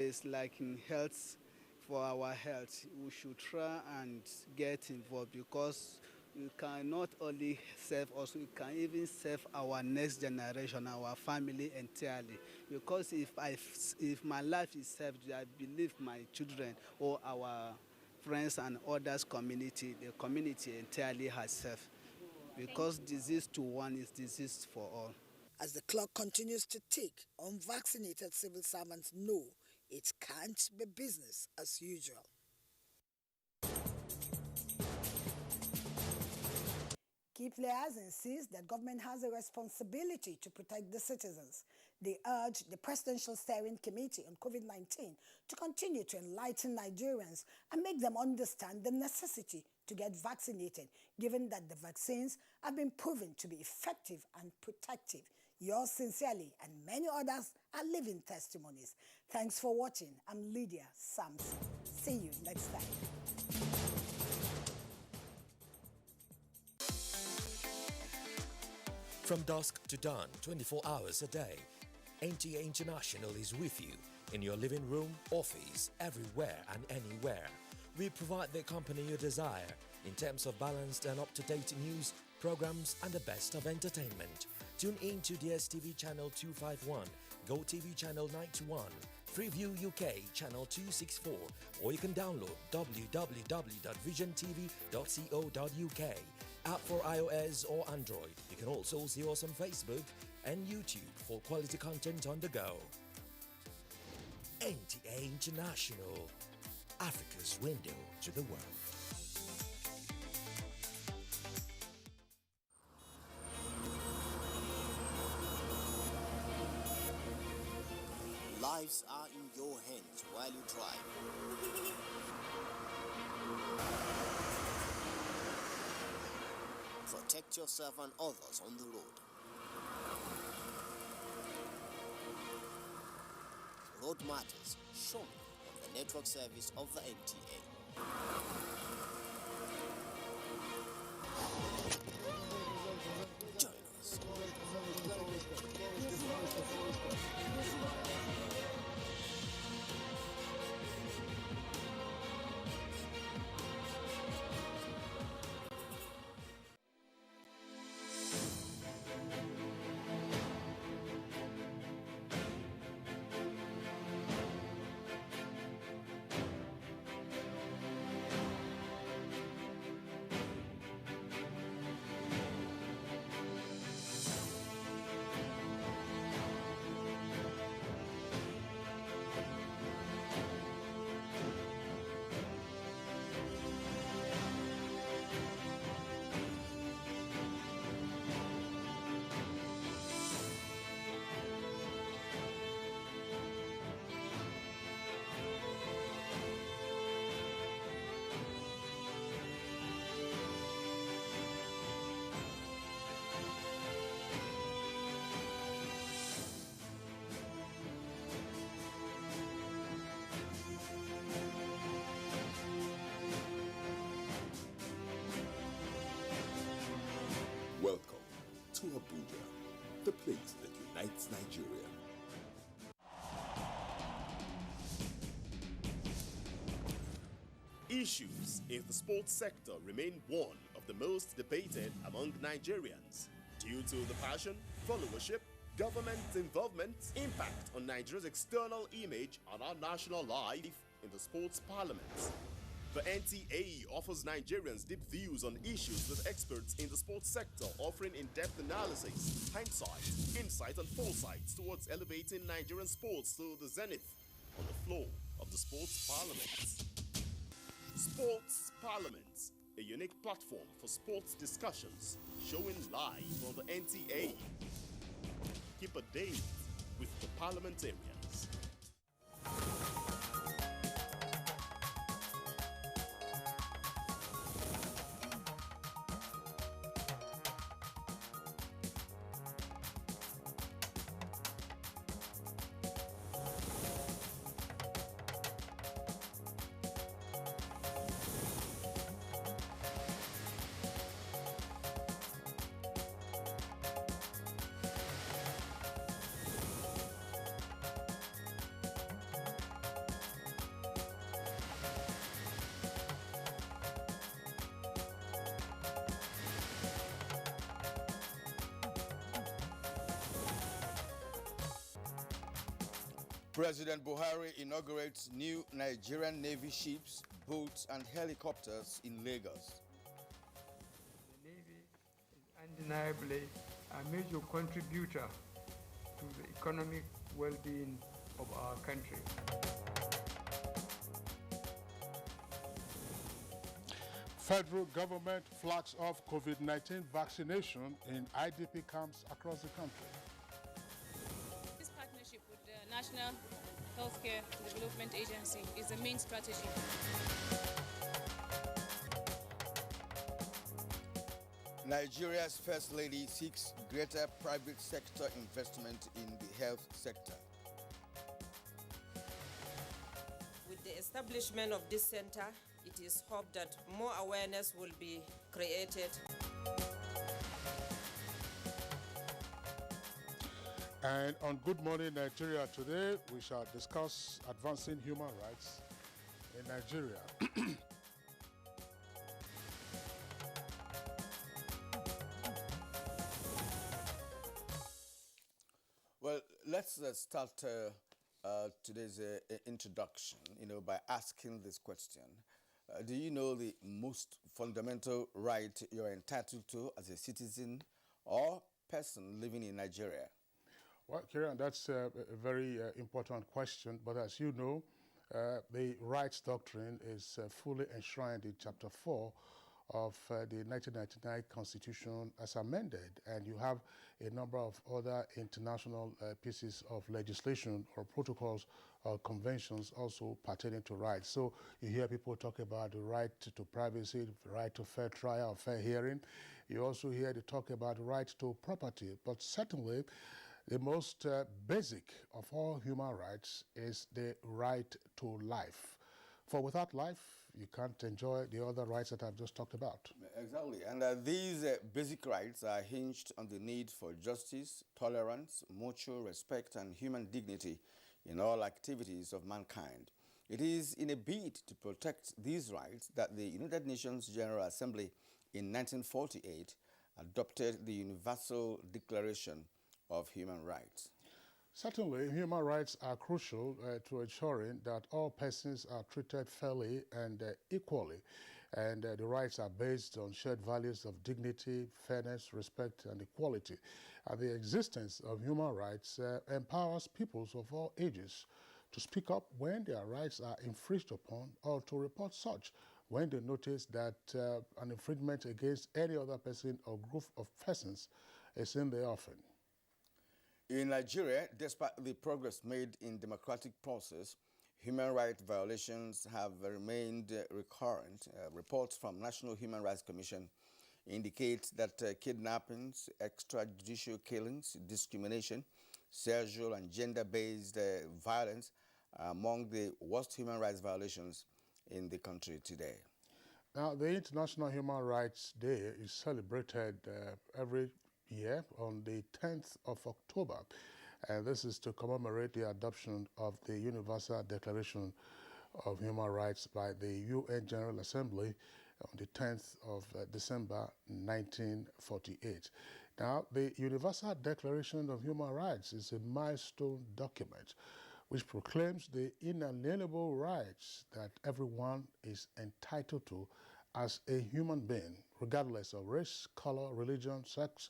It's like in health, for our health, we should try and get involved because we can not only serve us, we can even serve our next generation, our family entirely. Because if my life is saved, I believe my children or our friends and others community, the community entirely has served. Because disease to one is disease for all. As the clock continues to tick, unvaccinated civil servants know it can't be business as usual. Key players insist that government has a responsibility to protect the citizens. They urge the Presidential Steering Committee on COVID-19 to continue to enlighten Nigerians and make them understand the necessity to get vaccinated, given that the vaccines have been proven to be effective and protective. Yours sincerely and many others are living testimonies. Thanks for watching. I'm Lydia Samson. See you next time. From dusk to dawn, 24 hours a day, NTA International is with you in your living room, office, everywhere and anywhere. We provide the company you desire in terms of balanced and up-to-date news, programs and the best of entertainment. Tune in to DSTV channel 251, GoTV channel 91, Freeview UK channel 264, or you can download www.visiontv.co.uk. App for iOS or Android. You can also see us on Facebook and YouTube for quality content on the go. NTA International, Africa's window to the world. Lives are in your hands while you drive. Protect yourself and others on the road. Road Matters, shown on the network service of the NTA. Join us. Welcome to Abuja, the place that unites Nigeria. Issues in the sports sector remain one of the most debated among Nigerians due to the passion, followership, government involvement, impact on Nigeria's external image and our national life in the sports parliament. The NTA offers Nigerians deep views on issues with experts in the sports sector, offering in-depth analysis, hindsight, insight and foresight towards elevating Nigerian sports to the zenith on the floor of the sports parliament. Sports Parliament, a unique platform for sports discussions, showing live on the NTA. Keep a date with the parliamentarians. President Buhari inaugurates new Nigerian Navy ships, boats, and helicopters in Lagos. The Navy is undeniably a major contributor to the economic well-being of our country. Federal government flags off COVID-19 vaccination in IDP camps across the country. This partnership with the National Healthcare Development Agency is the main strategy. Nigeria's First Lady seeks greater private sector investment in the health sector. With the establishment of this center, it is hoped that more awareness will be created. And on Good Morning Nigeria today, we shall discuss advancing human rights in Nigeria. Well, let's start today's introduction, by asking this question. Do you know the most fundamental right you're entitled to as a citizen or person living in Nigeria? Well, Kieran, that's a very important question. But as you know, the rights doctrine is fully enshrined in Chapter 4 of the 1999 Constitution as amended. And you have a number of other international pieces of legislation or protocols or conventions also pertaining to rights. So you hear people talk about the right to privacy, the right to fair trial, fair hearing. You also hear they talk about the right to property. But certainly, the most basic of all human rights is the right to life. For without life, you can't enjoy the other rights that I've just talked about. Exactly. And these basic rights are hinged on the need for justice, tolerance, mutual respect, and human dignity in all activities of mankind. It is in a bid to protect these rights that the United Nations General Assembly in 1948 adopted the Universal Declaration of Human Rights. Certainly, human rights are crucial to ensuring that all persons are treated fairly and equally. And the rights are based on shared values of dignity, fairness, respect, and equality. And the existence of human rights empowers peoples of all ages to speak up when their rights are infringed upon or to report such when they notice that an infringement against any other person or group of persons is in the offing. In Nigeria, despite the progress made in democratic process, human rights violations have remained recurrent. Reports from National Human Rights Commission indicate that kidnappings, extrajudicial killings, discrimination, sexual and gender-based violence are among the worst human rights violations in the country today. Now, the International Human Rights Day is celebrated every year on the 10th of October. And this is to commemorate the adoption of the Universal Declaration of Human Rights by the UN General Assembly on the 10th of December 1948. Now, the Universal Declaration of Human Rights is a milestone document which proclaims the inalienable rights that everyone is entitled to as a human being, regardless of race, color, religion, sex,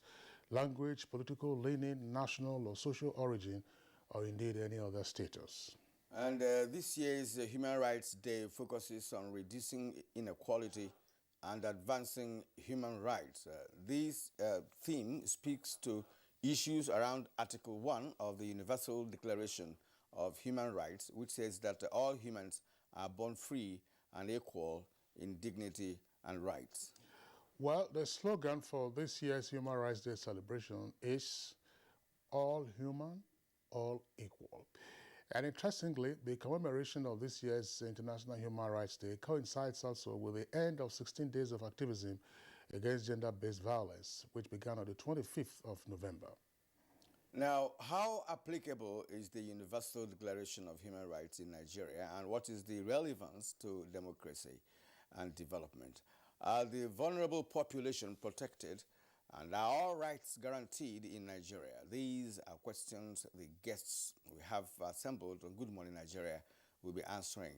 language, political leaning, national or social origin, or indeed any other status. And this year's Human Rights Day focuses on reducing inequality and advancing human rights. This theme speaks to issues around Article 1 of the Universal Declaration of Human Rights, which says that all humans are born free and equal in dignity and rights. Well, the slogan for this year's Human Rights Day celebration is all human, all equal. And interestingly, the commemoration of this year's International Human Rights Day coincides also with the end of 16 days of activism against gender-based violence, which began on the 25th of November. Now, how applicable is the Universal Declaration of Human Rights in Nigeria, and what is the relevance to democracy and development? Are the vulnerable population protected, And are all rights guaranteed in Nigeria? These are questions the guests we have assembled on Good Morning Nigeria will be answering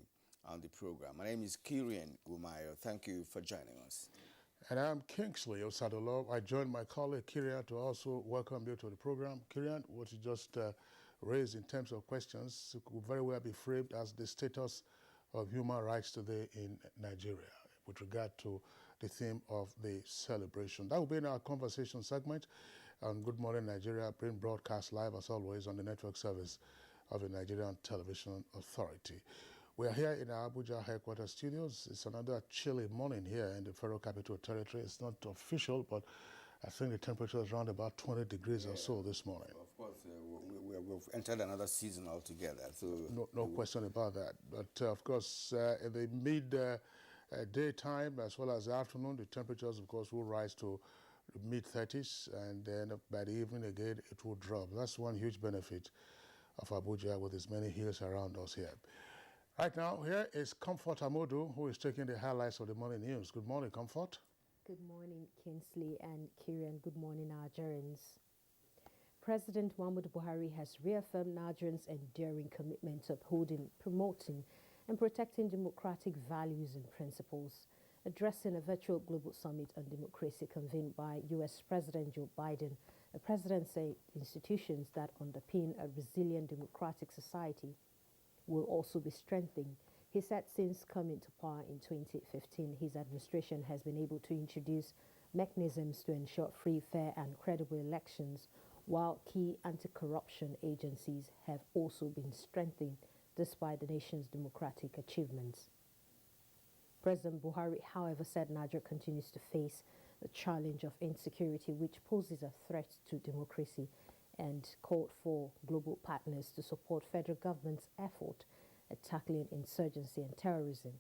on the program. My name is Kirian Umayo. Thank you for joining us. And I'm Kingsley Osadolo. I joined my colleague Kirian to also welcome you to the program. Kirian, what you just raised in terms of questions could very well be framed as the status of human rights today in Nigeria with regard to the theme of the celebration. That will be in our conversation segment on Good Morning Nigeria, being broadcast live as always on the network service of the Nigerian Television Authority. We are here in our Abuja headquarters studios. It's another chilly morning here in the Federal Capital Territory. It's not official, but I think the temperature is around about 20 degrees or so this morning. Of course, we've entered another season altogether. So no question about that. But of course, in the daytime as well as the afternoon, the temperatures, of course, will rise to mid-30s, and then by the evening again, it will drop. That's one huge benefit of Abuja with its many hills around us here. Right now, here is Comfort Amodu, who is taking the highlights of the morning news. Good morning, Comfort. Good morning, Kingsley and Kirian. Good morning, Nigerians. President Muhammadu Buhari has reaffirmed Nigerians' enduring commitment to upholding, promoting, and protecting democratic values and principles. Addressing a virtual global summit on democracy convened by U.S. President Joe Biden, the president said institutions that underpin a resilient democratic society will also be strengthened. He said since coming to power in 2015, his administration has been able to introduce mechanisms to ensure free, fair, and credible elections, while key anti-corruption agencies have also been strengthened despite the nation's democratic achievements. President Buhari, however, said Nigeria continues to face the challenge of insecurity, which poses a threat to democracy, and called for global partners to support federal government's effort at tackling insurgency and terrorism.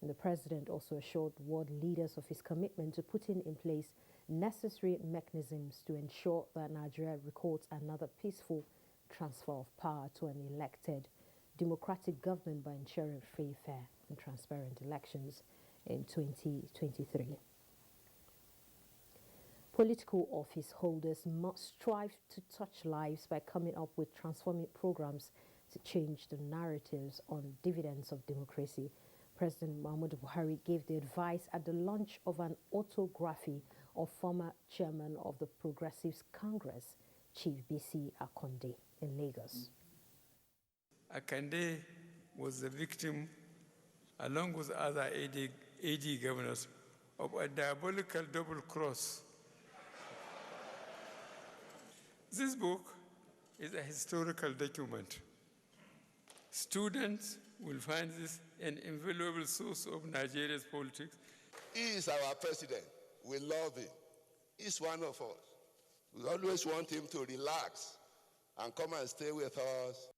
And the president also assured world leaders of his commitment to putting in place necessary mechanisms to ensure that Nigeria records another peaceful transfer of power to an elected democratic government by ensuring free, fair, and transparent elections in 2023. Political office holders must strive to touch lives by coming up with transforming programs to change the narratives on dividends of democracy. President Muhammadu Buhari gave the advice at the launch of an autography of former chairman of the Progressives Congress, Chief B.C. Akande, in Lagos. Akande was the victim, along with other AD governors, of a diabolical double cross. This book is a historical document. Students will find this an invaluable source of Nigeria's politics. He is our president. We love him. He's one of us. We always want him to relax and come and stay with us.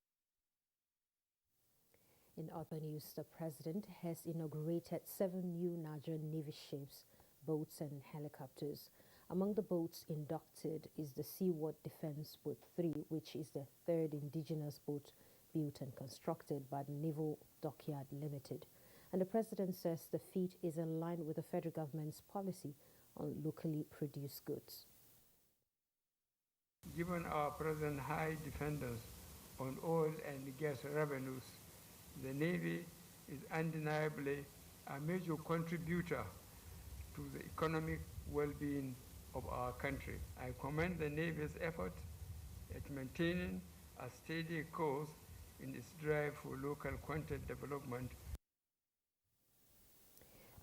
In other news, the president has inaugurated 7 new Nigerian Navy ships, boats and helicopters. Among the boats inducted is the Seaward Defense Boat 3, which is the 3rd indigenous boat built and constructed by the Naval Dockyard Limited. And the president says the feat is in line with the federal government's policy on locally produced goods. Given our present high dependence on oil and gas revenues, the Navy is undeniably a major contributor to the economic well-being of our country. I commend the Navy's effort at maintaining a steady course in its drive for local content development.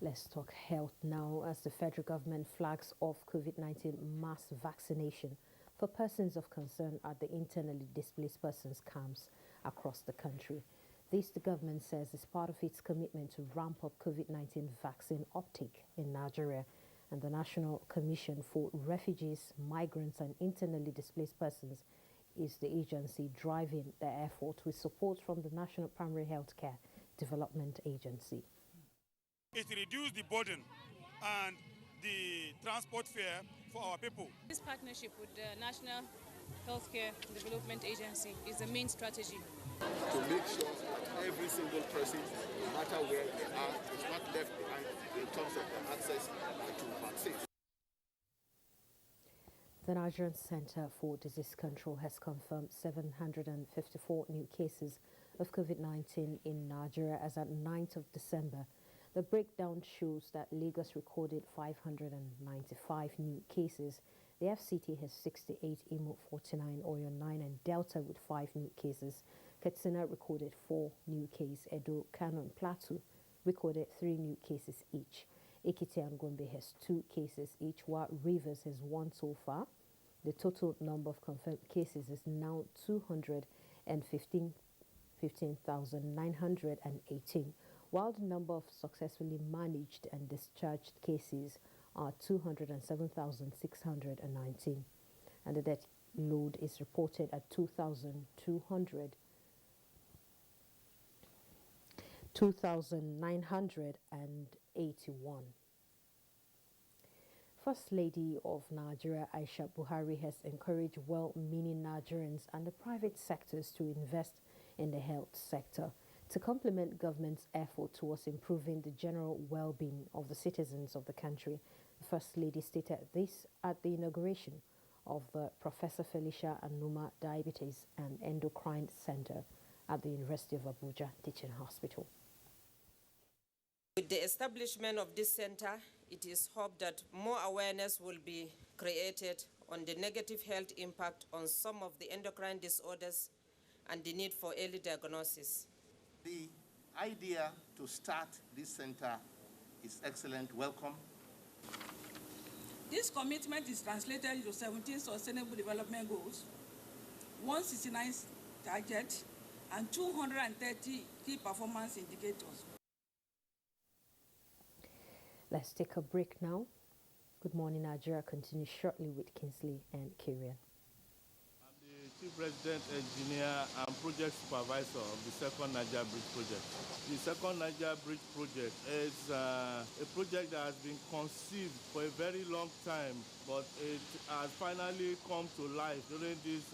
Let's talk health now, as the federal government flags off COVID-19 mass vaccination for persons of concern at the internally displaced persons camps across the country. This, the government says, is part of its commitment to ramp up COVID-19 vaccine uptake in Nigeria. And the National Commission for Refugees, Migrants and Internally Displaced Persons is the agency driving the effort with support from the National Primary Healthcare Development Agency. It reduced the burden and the transport fare for our people. This partnership with the National Healthcare Development Agency is the main strategy. To make sure that every single person, no matter where they are, is not left behind in terms of their access to vaccines. The Nigerian Center for Disease Control has confirmed 754 new cases of COVID-19 in Nigeria as at 9th of December. The breakdown shows that Lagos recorded 595 new cases. The FCT has 68, Imo 49, Oyo 9, and Delta with 5 new cases. Katsina recorded 4 new cases. Edo, Kano, and Plateau recorded 3 new cases each. Ekiti and Gombe has 2 cases each, while Rivers has 1 so far. The total number of confirmed cases is now 215,918, while the number of successfully managed and discharged cases are 207,619, and the death load is reported at 2,981. First Lady of Nigeria, Aisha Buhari, has encouraged well-meaning Nigerians and the private sectors to invest in the health sector to complement government's effort towards improving the general well-being of the citizens of the country. The First Lady stated this at the inauguration of the Professor Felicia Anuma Diabetes and Endocrine Center at the University of Abuja Teaching Hospital. With the establishment of this center, it is hoped that more awareness will be created on the negative health impact on some of the endocrine disorders and the need for early diagnosis. The idea to start this center is excellent. Welcome. This commitment is translated into 17 Sustainable Development Goals, 169 targets, and 230 key performance indicators. Let's take a break now. Good Morning Nigeria continues shortly with Kingsley and Kyrian. I'm the Chief Resident Engineer and Project Supervisor of the Second Niger Bridge Project. The Second Niger Bridge Project is a project that has been conceived for a very long time, but it has finally come to life during this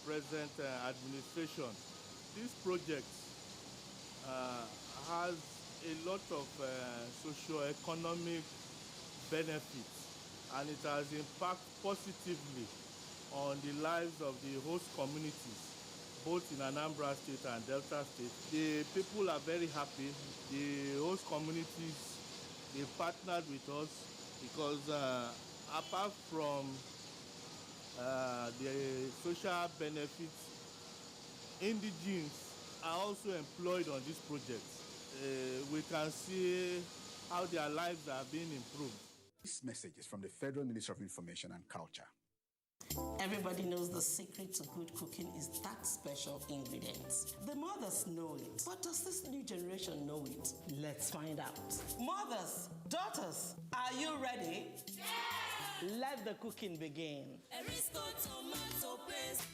present administration. This project has a lot of socio-economic benefits, and it has impacted positively on the lives of the host communities, both in Anambra State and Delta State. The people are very happy. The host communities, they partnered with us because apart from the social benefits, indigenes are also employed on this project. We can see how their lives are being improved. This message is from the Federal Ministry of Information and Culture. Everybody knows the secret to good cooking is that special ingredient. The mothers know it, but does this new generation know it? Let's find out. Mothers, daughters, are you ready? Yes! Let the cooking begin. Erisco tomato paste.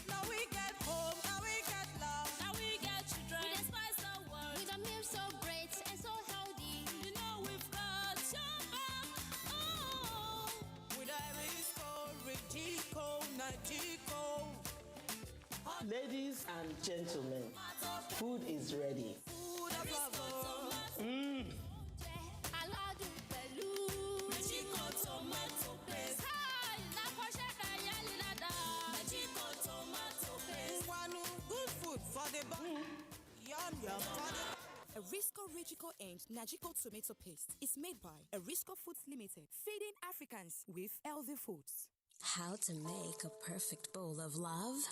Now we get home, now we get love, now we get children. With a spice the world, with a meal so great and so healthy. You know we've got your back. Oh, with Erisco, Ridico, Natico. Ladies and gentlemen, food is ready. Food of love. Mmm. Erisco Rigico and Nagico tomato paste is made by Erisco Foods Limited, feeding Africans with healthy foods. How to make a perfect bowl of love?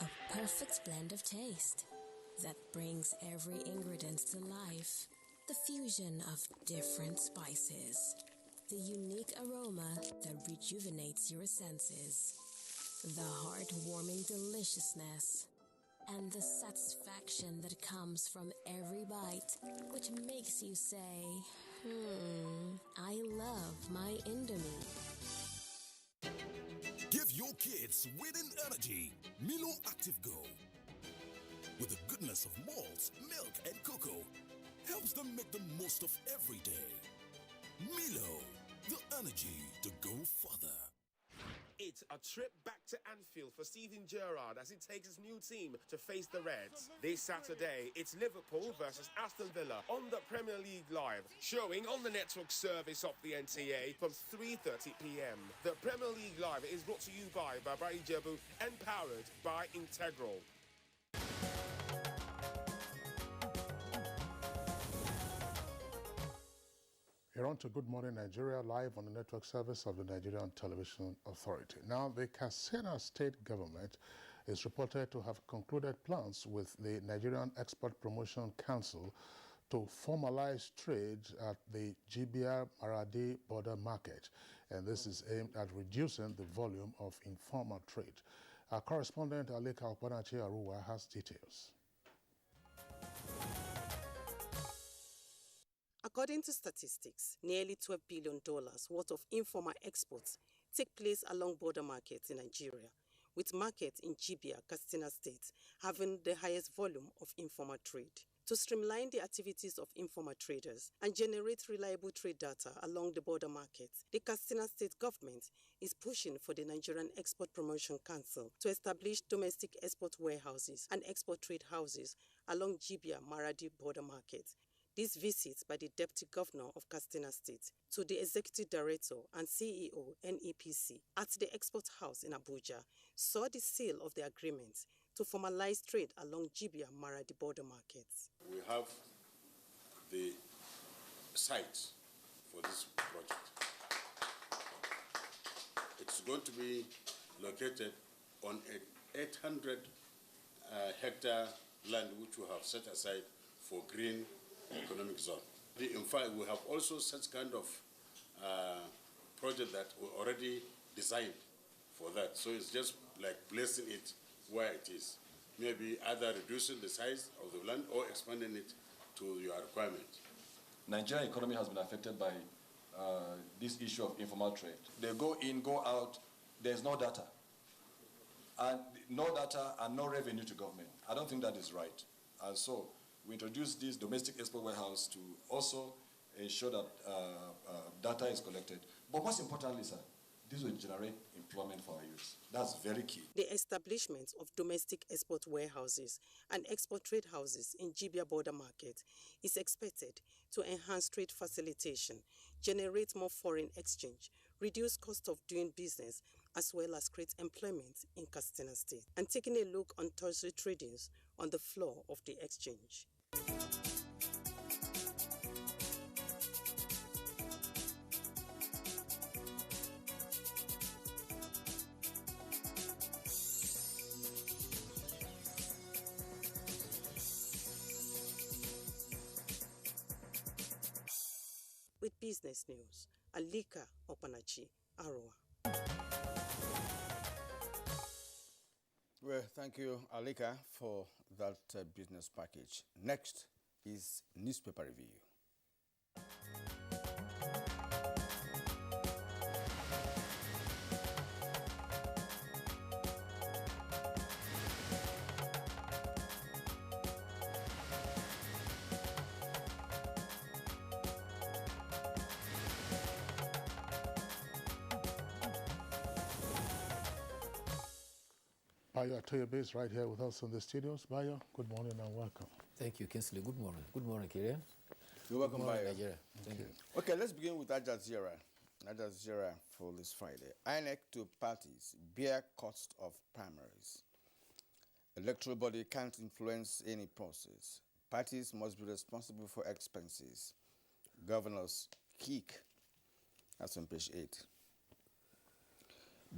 A perfect blend of taste that brings every ingredient to life. The fusion of different spices. The unique aroma that rejuvenates your senses. The heart-warming deliciousness. And the satisfaction that comes from every bite, which makes you say, I love my Indomie. Give your kids winning energy. Milo Active Go. With the goodness of malt, milk, and cocoa, helps them make the most of every day. Milo, the energy to go further. It's a trip back to Anfield for Steven Gerrard as he takes his new team to face the Reds. This Saturday, it's Liverpool versus Aston Villa on the Premier League Live, showing on the network service of the NTA from 3:30 p.m. The Premier League Live is brought to you by Baba Ijebu and powered by Integral. You're on to Good Morning Nigeria, live on the network service of the Nigerian Television Authority. Now, the Katsina State government is reported to have concluded plans with the Nigerian Export Promotion Council to formalize trade at the Jibia Maradi border market, and this is aimed at reducing the volume of informal trade. Our correspondent Aleka Okpanachi Aruwa has details. According to statistics, nearly $12 billion worth of informal exports take place along border markets in Nigeria, with markets in Jibia, Katsina State, having the highest volume of informal trade. To streamline the activities of informal traders and generate reliable trade data along the border markets, the Katsina State government is pushing for the Nigerian Export Promotion Council to establish domestic export warehouses and export trade houses along Jibia Maradi border markets. This visit by the Deputy Governor of Katsina State to the Executive Director and CEO NEPC at the Export House in Abuja saw the seal of the agreement to formalize trade along Jibia Maradi border markets. We have the site for this project. It's going to be located on an 800 hectare land which we have set aside for green economic zone. In fact, we have also such kind of project that we already designed for that. So it's just like placing it where it is. Maybe either reducing the size of the land or expanding it to your requirement. Nigerian economy has been affected by this issue of informal trade. They go in, go out, there's no data. And no data and no revenue to government. I don't think that is right. And so we introduced this domestic export warehouse to also ensure that data is collected. But most importantly, sir, this will generate employment for our youth. That's very key. The establishment of domestic export warehouses and export trade houses in Jibia border market is expected to enhance trade facilitation, generate more foreign exchange, reduce cost of doing business, as well as create employment in Katsina State. And taking a look on Thursday tradings on the floor of the exchange. With business news, Alika Okpanachi, Aroa. Well, thank you, Alika, for that business package. Next is newspaper review. Bayo Atoyobe is right here with us in the studios. Bayo, good morning and welcome. Thank you, Kinsley. Good morning. Good morning, Kirian. You're welcome, Good morning, Bayo. Nigeria. Thank you. Okay, let's begin with Al Jazeera. Al Jazeera for this Friday. INEC to parties bear cost of primaries. Electoral body can't influence any process. Parties must be responsible for expenses. Governors kick. That's on page 8.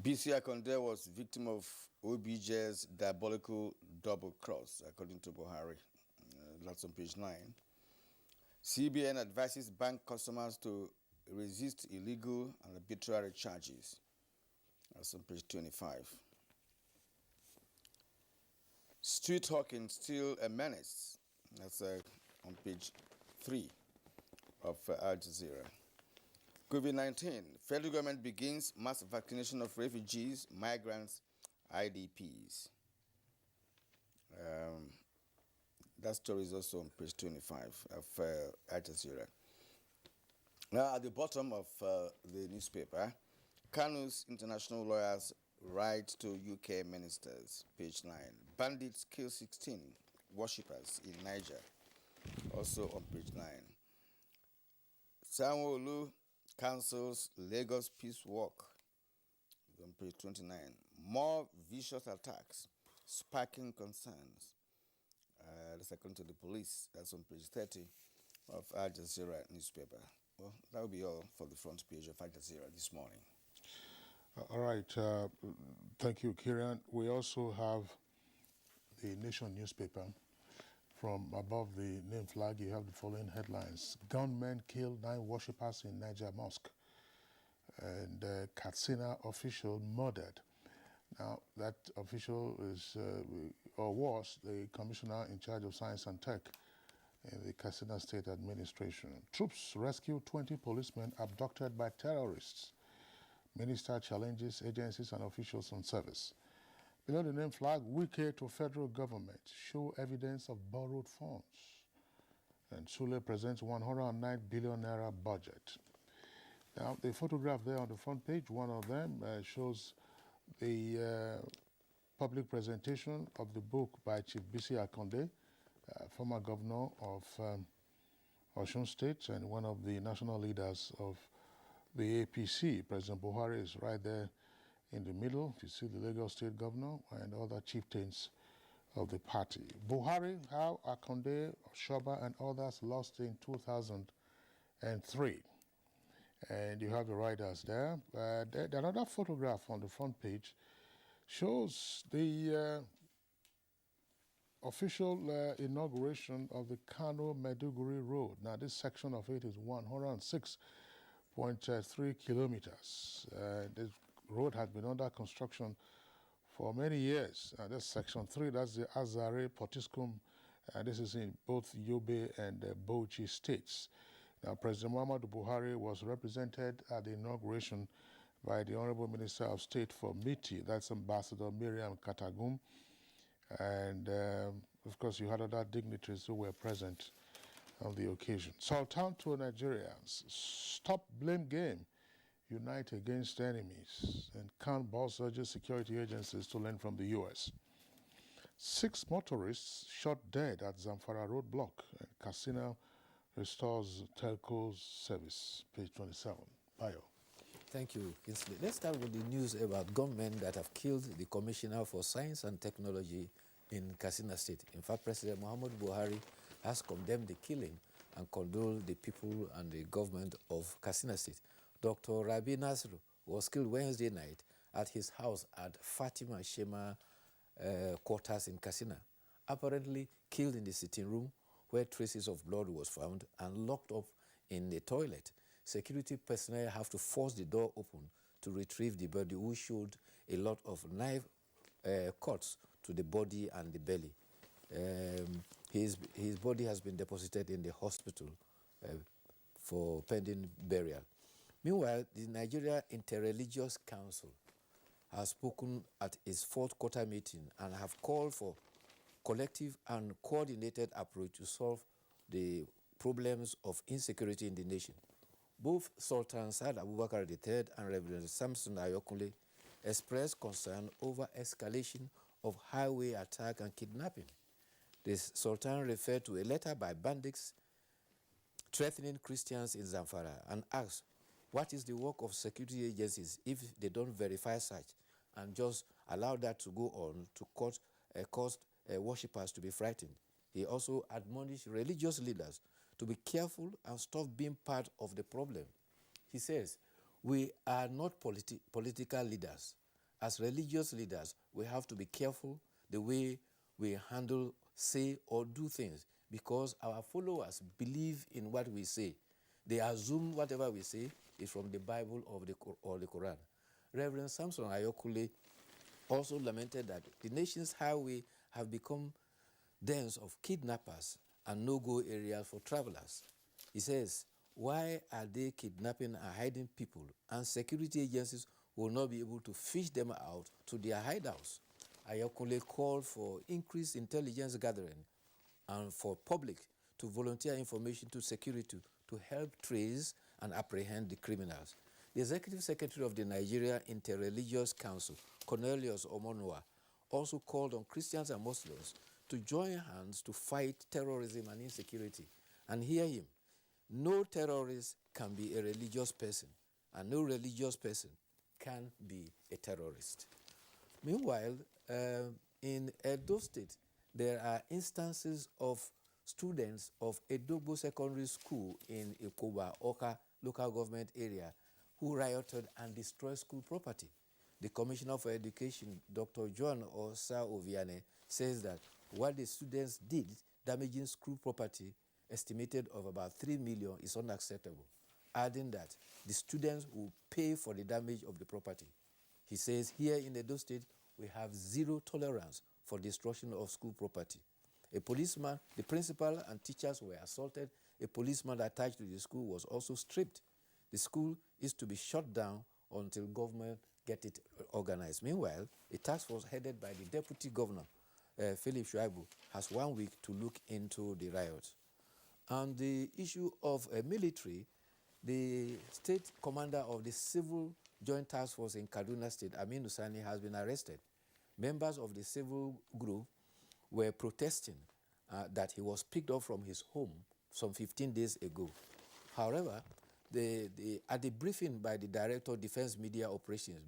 BC Akonde was victim of OBJ's diabolical double cross, according to Buhari. That's on page 9. CBN advises bank customers to resist illegal and arbitrary charges. That's on page 25. Street hawking still a menace. That's on page 3 of Al Jazeera. COVID-19, federal government begins mass vaccination of refugees, migrants, IDPs. That story is also on page 25 of Al Jazeera. Now, at the bottom of the newspaper, Kanu's international lawyers write to UK ministers, page 9. Bandits kill 16 worshippers in Niger, also on page 9. Sanwo-Olu cancels Lagos Peace Walk, on page 29. More vicious attacks, sparking concerns. That's according to the police. That's on page 30 of Al Jazeera newspaper. Well, that will be all for the front page of Al Jazeera this morning. All right. Thank you, Kieran. We also have the Nation newspaper. From above the name flag, you have the following headlines. Gunmen killed 9 worshippers in Niger Mosque. And Katsina official murdered. Now, that official is, or was, the commissioner in charge of science and tech in the Katsina State Administration. Troops rescue 20 policemen abducted by terrorists. Minister challenges agencies and officials on service. Below the name flag, Wike to federal government show evidence of borrowed funds. And Sule presents 109 billion naira budget. Now, the photograph there on the front page, one of them shows the public presentation of the book by Chief Bisi Akonde, former governor of Osun State and one of the national leaders of the APC. President Buhari is right there in the middle. You see the Lagos State governor and other chieftains of the party. Buhari, how Akonde, Shoba, and others lost in 2003. And you have the riders there. Another photograph on the front page shows the official inauguration of the Kano-Maiduguri Road. Now, this section of it is 106.3 kilometers. This road has been under construction for many years. That's section 3, that's the Azare-Potiskum. This is in both Yobe and Bauchi states. Now, President Muhammadu Buhari was represented at the inauguration by the Honorable Minister of State for MITI, that's Ambassador Miriam Katagum. And, of course, you had other dignitaries who were present on the occasion. Sultan to Nigerians, stop blame game, unite against enemies, and Khan boss urges security agencies to learn from the U.S. 6 motorists shot dead at Zamfara roadblock, and Katsina restores telco's service, page 27. Bayo. Thank you, Kinsley. Let's start with the news about gunmen that have killed the Commissioner for Science and Technology in Katsina State. In fact, President Muhammadu Buhari has condemned the killing and condoled the people and the government of Katsina State. Dr. Rabi Nasru was killed Wednesday night at his house at Fatima Shema quarters in Katsina, apparently killed in the sitting room where traces of blood was found and locked up in the toilet. Security personnel have to force the door open to retrieve the body, who showed a lot of knife cuts to the body and the belly. His body has been deposited in the hospital for pending burial. Meanwhile, the Nigeria Interreligious Council has spoken at its 4th quarter meeting and have called for collective and coordinated approach to solve the problems of insecurity in the nation. Both Sultan Saad Abubakar III and Reverend Samson Ayokunle expressed concern over escalation of highway attack and kidnapping. The Sultan referred to a letter by bandits threatening Christians in Zamfara and asked, what is the work of security agencies if they don't verify such and just allow that to go on to cause worshippers to be frightened? He also admonished religious leaders to be careful and stop being part of the problem. He says, we are not political leaders. As religious leaders, we have to be careful the way we handle, say, or do things, because our followers believe in what we say. They assume whatever we say is from the Bible or the Quran. Reverend Samson Ayokule also lamented that the nation's highway have become dens of kidnappers and no-go areas for travelers. He says, why are they kidnapping and hiding people, and security agencies will not be able to fish them out to their hideouts? Ayokule called for increased intelligence gathering and for public to volunteer information to security to help trace and apprehend the criminals. The Executive Secretary of the Nigeria Interreligious Council, Cornelius Omonua, also called on Christians and Muslims to join hands to fight terrorism and insecurity. And hear him, no terrorist can be a religious person, and no religious person can be a terrorist. Meanwhile, in Edo State, there are instances of students of Edogbo Secondary School in Ikoba, Oka local government area who rioted and destroyed school property. The Commissioner for Education, Dr. John Osa Oviane, says that what the students did, damaging school property estimated of about 3 million, is unacceptable, adding that the students will pay for the damage of the property. He says here in Edo State, we have zero tolerance for destruction of school property. A policeman, the principal and teachers were assaulted. A policeman attached to the school was also stripped. The school is to be shut down until government get it organized. Meanwhile, a task force headed by the Deputy Governor, Philip Shuaibu, has 1 week to look into the riots. On the issue of military, the state commander of the Civil Joint Task Force in Kaduna State, Aminu Sani, has been arrested. Members of the civil group were protesting that he was picked up from his home some 15 days ago. However, at the briefing by the Director of Defense Media Operations,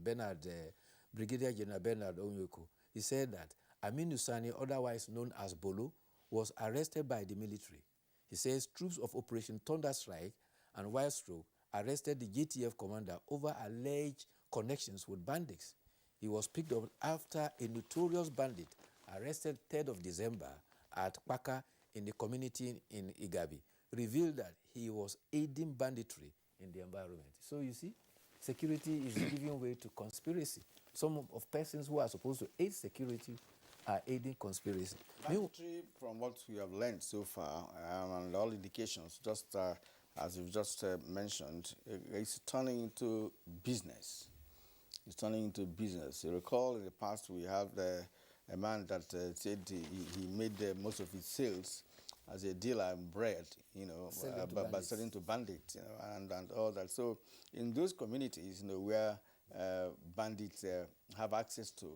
Brigadier General Bernard Onyeko, he said that Aminu Sani, otherwise known as Bolo, was arrested by the military. He says troops of Operation Thunder Strike and Wildstroke arrested the JTF commander over alleged connections with bandits. He was picked up after a notorious bandit arrested 3rd of December at Kwaka in the community in Igabi revealed that he was aiding banditry in the environment. So you see, security is giving way to conspiracy. Some of persons who are supposed to aid security are aiding conspiracy. Banditry, from what we have learned so far, and all indications, just as you've just mentioned, it's turning into business. It's turning into business. You recall in the past we have a man that said he made most of his sales as a dealer in bread, you know, by selling to bandits, you know, and all that. So in those communities, you know, where bandits have access to,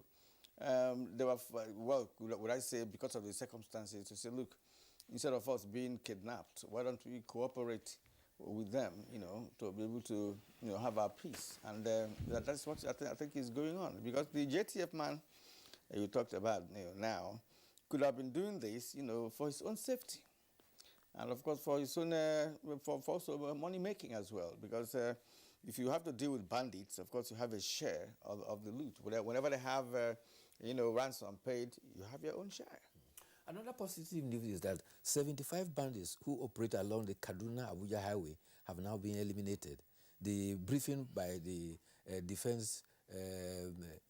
they were, well, would I say, because of the circumstances, to say, look, instead of us being kidnapped, why don't we cooperate with them, you know, to be able to, you know, have our peace? And that's what I think is going on. Because the JTF man you talked about, you know, now could have been doing this, you know, for his own safety. And of course, for his own, for also money making as well. Because if you have to deal with bandits, of course, you have a share of the loot. Whenever they have, you know, ransom paid, you have your own share. Another positive news is that 75 bandits who operate along the Kaduna-Abuja highway have now been eliminated. The briefing by the Defense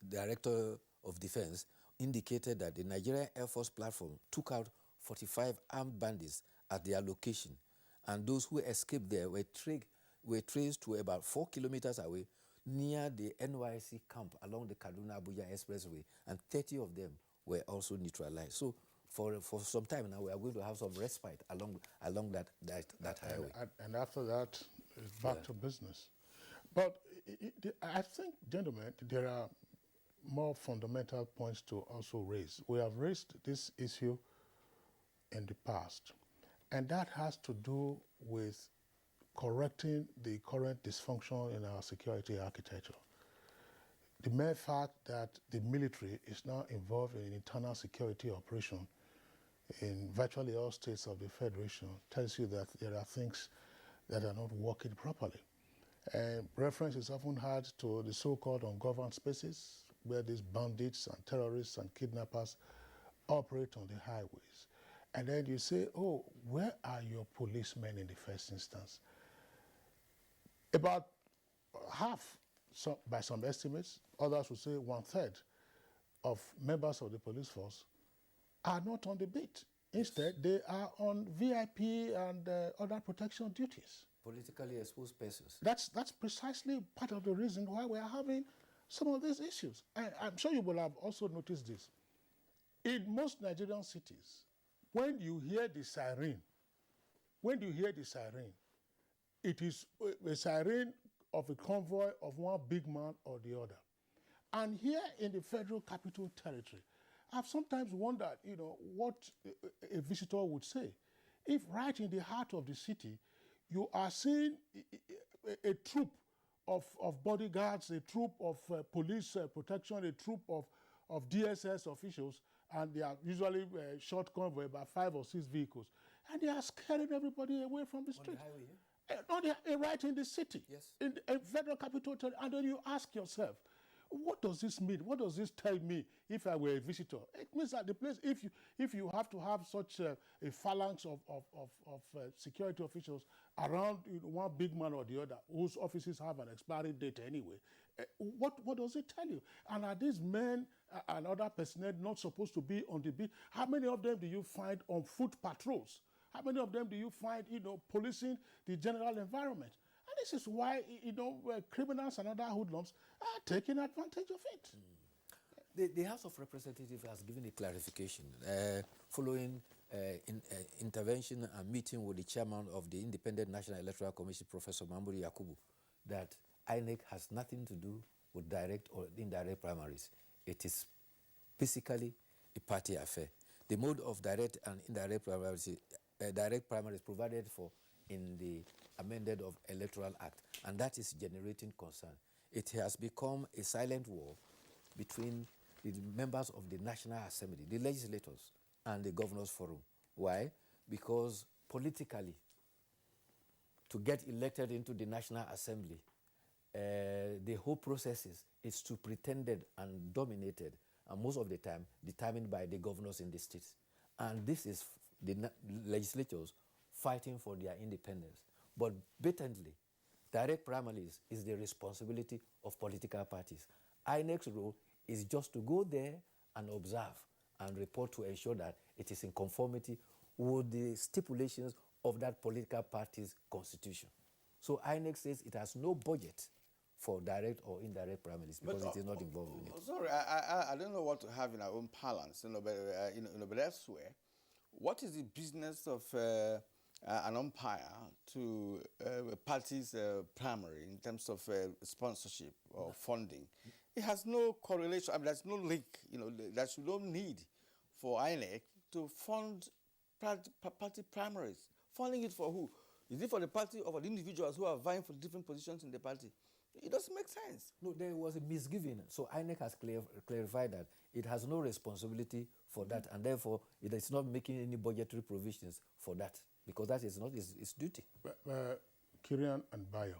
Director of Defense indicated that the Nigerian Air Force platform took out 45 armed bandits at their location, and those who escaped there were traced to about 4 kilometers away near the NYC camp along the Kaduna-Abuja Expressway, and 30 of them were also neutralized. So for some time now, we are going to have some respite along that highway. And after that, it's back to business. But I think, gentlemen, there are more fundamental points to also raise. We have raised this issue in the past, and that has to do with correcting the current dysfunction in our security architecture. The mere fact that the military is now involved in internal security operation in virtually all states of the Federation tells you that there are things that are not working properly. And reference is often had to the so-called ungoverned spaces where these bandits and terrorists and kidnappers operate on the highways. And then you say, oh, where are your policemen in the first instance? About half, by some estimates, others would say 1/3 of members of the police force are not on the beat. Instead, they are on VIP and other protection duties. Politically exposed persons. That's precisely part of the reason why we are having some of these issues. And I'm sure you will have also noticed this. In most Nigerian cities, when you hear the siren, it is a siren of a convoy of one big man or the other. And here in the Federal Capital Territory, I've sometimes wondered, what a visitor would say if right in the heart of the city, you are seeing a troop of bodyguards, a troop of police protection, a troop of DSS officials, and they are usually short convoy by 5 or 6 vehicles, and they are scaring everybody away from the street. On the highway, right in the city, yes, in the Federal Capital Territory, and then you ask yourself, what does this mean? What does this tell me if I were a visitor? It means that the place, if you have to have such a phalanx of security officials around one big man or the other, whose offices have an expiry date anyway, what does it tell you? And are these men and other personnel not supposed to be on the beat? How many of them do you find on foot patrols? How many of them do you find, policing the general environment? And this is why, criminals and other hoodlums are taking advantage of it. The House of Representatives has given a clarification following intervention and meeting with the chairman of the Independent National Electoral Commission, Professor Mahmoud Yakubu, that INEC has nothing to do with direct or indirect primaries. It is basically a party affair. The mode of direct and indirect primaries provided for in the amended of Electoral Act, and that is generating concern. It has become a silent war between the members of the National Assembly, the legislators, and the Governors Forum. Why? Because politically, to get elected into the National Assembly, the whole process is to pretended and dominated, and most of the time determined by the governors in the states. And this is the legislators fighting for their independence. But blatantly, direct primaries is the responsibility of political parties. INEC's role is just to go there and observe and report to ensure that it is in conformity with the stipulations of that political party's constitution. So INEC says it has no budget for direct or indirect primaries because it is not involved in it. Sorry, I don't know what to have in our own parlance, but elsewhere, what is the business of an umpire to a party's primary in terms of sponsorship or funding? It has no correlation. I mean, there's no link. There's no need for INEC to fund party primaries. Funding it for who? Is it for the party or for the individuals who are vying for different positions in the party? It doesn't make sense. No, there was a misgiving. So INEC has clarified that it has no responsibility for that, and therefore it is not making any budgetary provisions for that, because that is not its duty. Kirian and Bayo,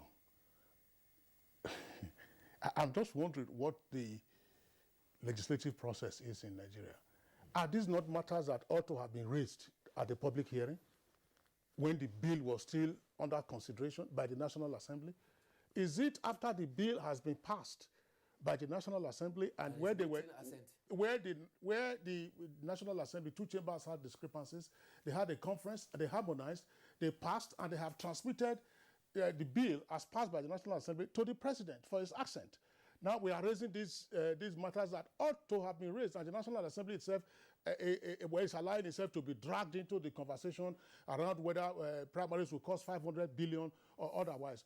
I'm just wondering what the legislative process is in Nigeria. Are these not matters that ought to have been raised at the public hearing when the bill was still under consideration by the National Assembly? Is it after the bill has been passed by the National Assembly and where the National Assembly, two chambers had discrepancies, they had a conference, they harmonized, they passed, and they have transmitted the bill as passed by the National Assembly to the President for his assent. Now we are raising these matters that ought to have been raised, and the National Assembly itself is allowing itself to be dragged into the conversation around whether primaries will cost 500 billion or otherwise.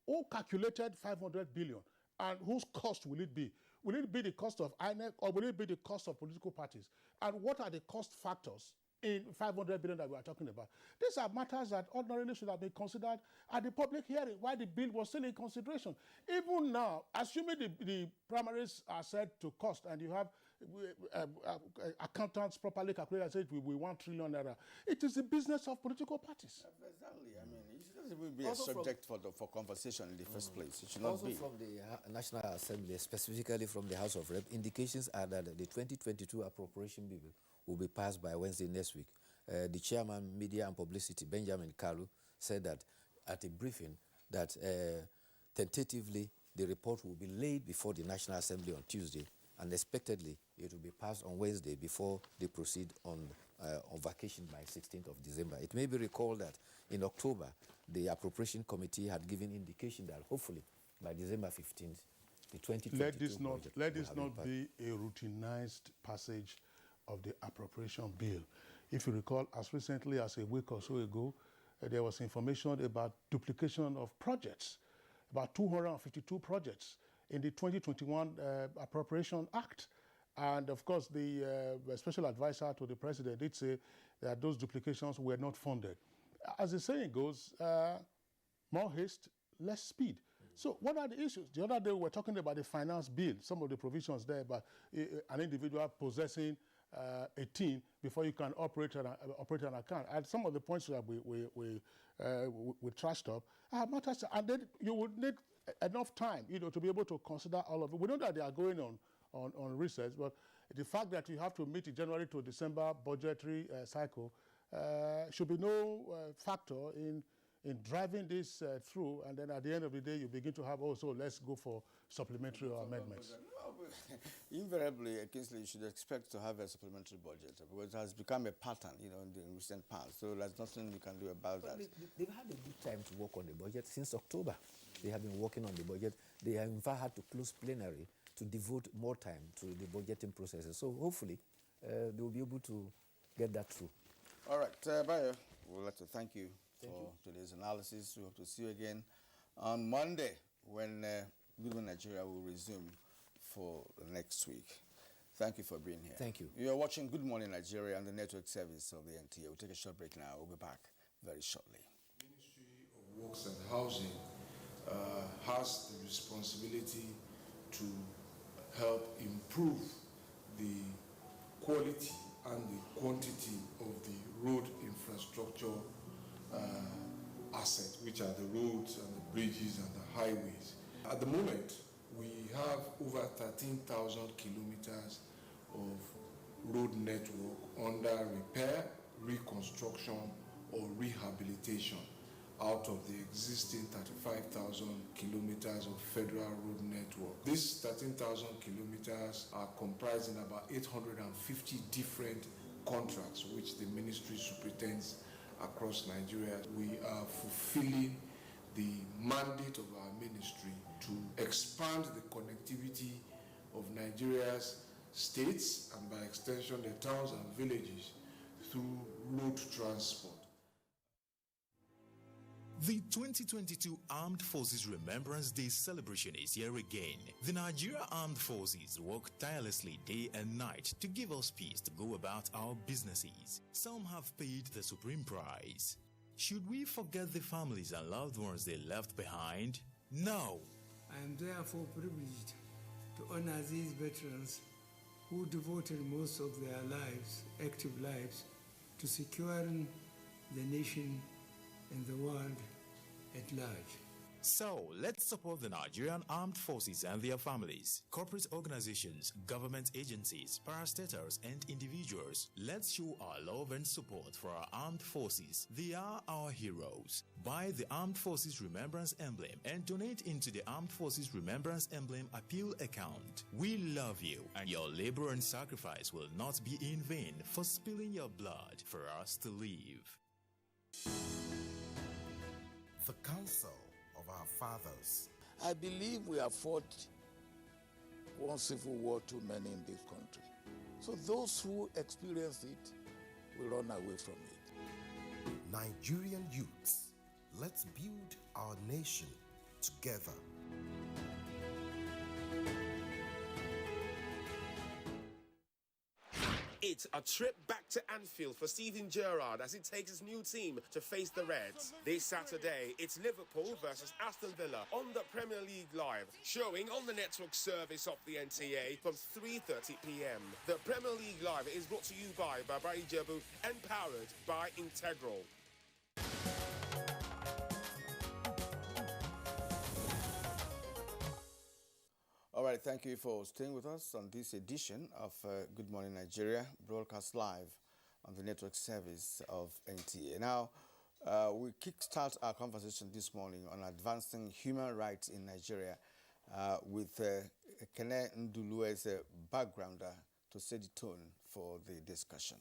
Who calculated 500 billion, and whose cost will it be? Will it be the cost of INEC, or will it be the cost of political parties? And what are the cost factors in 500 billion that we are talking about? These are matters that ordinarily should have been considered at the public hearing while the bill was still in consideration. Even now, assuming the primaries are said to cost, and you have accountants properly calculated and say we 1 trillion naira, it is the business of political parties. Exactly. I mean, it shouldn't be a subject for conversation in the first place. It should not be. Also from the National Assembly, specifically from the House of Rep, indications are that the 2022 appropriation bill will be passed by Wednesday next week. The chairman, Media and Publicity, Benjamin Kalu, said that at a briefing that tentatively the report will be laid before the National Assembly on Tuesday, and expectedly it will be passed on Wednesday before they proceed on vacation by 16th of December. It may be recalled that in October, the Appropriation Committee had given indication that hopefully by December 15th, the 2022 Let this not be a routinized passage of the appropriation bill. If you recall, as recently as a week or so ago, there was information about duplication of projects about 252 projects in the 2021 Appropriation Act. And of course, the special advisor to the president did say that those duplications were not funded. As the saying goes, more haste, less speed. So what are the issues? The other day we were talking about the finance bill, some of the provisions there, but an individual possessing a team before you can operate an account. And some of the points that we trashed up matters, and then you would need enough time, to be able to consider all of it. We know that they are going on research, but the fact that you have to meet the January to December budgetary cycle should be no factor in driving this through, and then at the end of the day, you begin to have also, let's go for supplementary or amendments. Invariably, Kingsley, you should expect to have a supplementary budget because it has become a pattern, in the recent past. So there's nothing you can do about that. They've had a good time to work on the budget since October. They have been working on the budget. They have in fact had to close plenary to devote more time to the budgeting processes. So hopefully, they will be able to get that through. All right, Bayo, we'd like to thank you for today's analysis. We hope to see you again on Monday when Good Morning Nigeria will resume for next week. Thank you for being here. Thank you. You are watching Good Morning Nigeria on the network service of the NTA. We'll take a short break now. We'll be back very shortly. Ministry of Works and Housing has the responsibility to help improve the quality and the quantity of the road infrastructure assets, which are the roads and the bridges and the highways. At the moment, we have over 13,000 kilometers of road network under repair, reconstruction, or rehabilitation out of the existing 35,000 kilometers of federal road network. These 13,000 kilometers are comprising about 850 different contracts which the ministry superintends across Nigeria. We are fulfilling the mandate of our ministry to expand the connectivity of Nigeria's states and by extension the towns and villages through road transport. The 2022 Armed Forces Remembrance Day celebration is here again. The Nigeria Armed Forces work tirelessly day and night to give us peace to go about our businesses. Some have paid the supreme price. Should we forget the families and loved ones they left behind? No. I am therefore privileged to honor these veterans who devoted most of their lives, active lives, to securing the nation and the world at large. So, let's support the Nigerian Armed Forces and their families, corporate organizations, government agencies, parastatals, and individuals. Let's show our love and support for our armed forces. They are our heroes. Buy the Armed Forces Remembrance Emblem and donate into the Armed Forces Remembrance Emblem Appeal account. We love you, and your labor and sacrifice will not be in vain for spilling your blood for us to live. The Council of our Fathers. I believe we have fought one civil war too many in this country. So those who experience it will run away from it. Nigerian youths, let's build our nation together. It's a trip back to Anfield for Steven Gerrard as he takes his new team to face the Reds. This Saturday, it's Liverpool versus Aston Villa on the Premier League Live, showing on the network service of the NTA from 3:30 p.m. The Premier League Live is brought to you by Baba Ijebu and powered by Integral. All right, thank you for staying with us on this edition of Good Morning Nigeria, broadcast live on the network service of NTA. Now, we kickstart our conversation this morning on advancing human rights in Nigeria with Kene Ndulu as a backgrounder to set the tone for the discussion.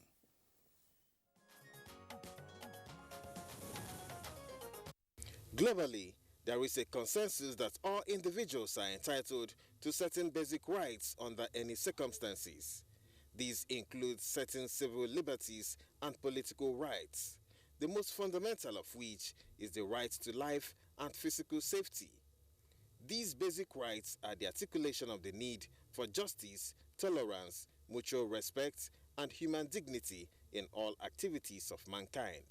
Globally, there is a consensus that all individuals are entitled to certain basic rights under any circumstances. These include certain civil liberties and political rights, the most fundamental of which is the right to life and physical safety. These basic rights are the articulation of the need for justice, tolerance, mutual respect, and human dignity in all activities of mankind.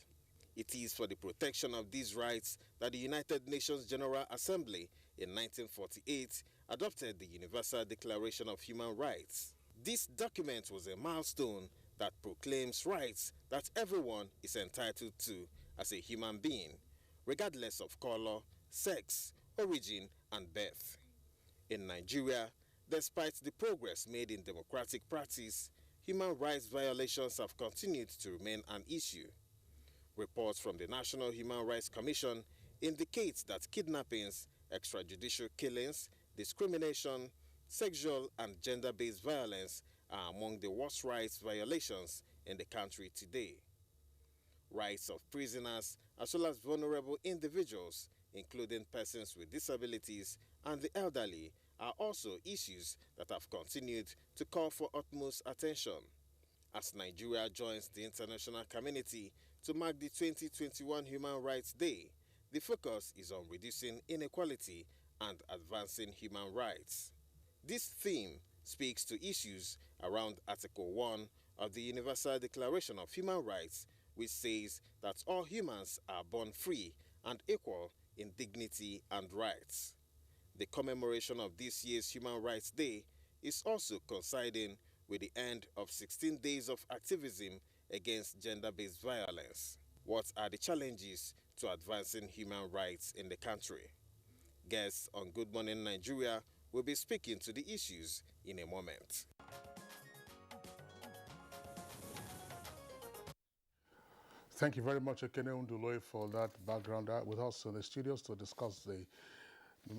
It is for the protection of these rights that the United Nations General Assembly in 1948 adopted the Universal Declaration of Human Rights. This document was a milestone that proclaims rights that everyone is entitled to as a human being, regardless of color, sex, origin, and birth. In Nigeria, despite the progress made in democratic practice, human rights violations have continued to remain an issue. Reports from the National Human Rights Commission indicate that kidnappings, extrajudicial killings, discrimination, sexual and gender-based violence are among the worst rights violations in the country today. Rights of prisoners as well as vulnerable individuals, including persons with disabilities and the elderly, are also issues that have continued to call for utmost attention. As Nigeria joins the international community to mark the 2021 Human Rights Day, the focus is on reducing inequality and advancing human rights. This theme speaks to issues around Article 1 of the Universal Declaration of Human Rights, which says that all humans are born free and equal in dignity and rights. The commemoration of this year's Human Rights Day is also coinciding with the end of 16 days of activism against gender-based violence. What are the challenges to advancing human rights in the country? Guests on Good Morning Nigeria will be speaking to the issues in a moment. Thank you very much, Ekene Unduloy, for that background. With us in the studios to discuss the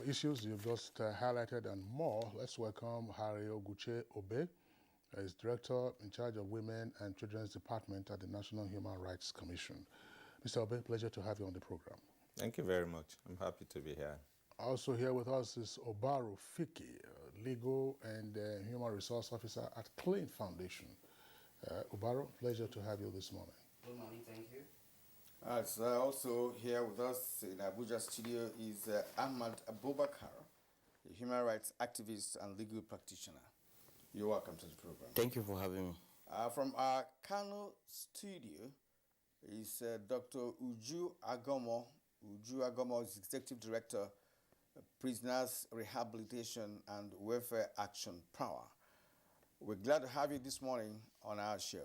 issues you've just highlighted and more, let's welcome Harry Oguche Obe. He's Director in charge of Women and Children's Department at the National Human Rights Commission. Mr. Obe, pleasure to have you on the program. Thank you very much. I'm happy to be here. Also here with us is Obaru Fiki, Legal and Human Resource Officer at Clean Foundation. Obaru, pleasure to have you this morning. Good morning, thank you. Also here with us in Abuja studio is Ahmad Abubakar, a human rights activist and legal practitioner. You're welcome to the program. Thank you for having me. From our Kano studio is Dr. Uju Agomo. Uju Agomo is Executive Director, Prisoners Rehabilitation and Welfare Action Power. We're glad to have you this morning on our show.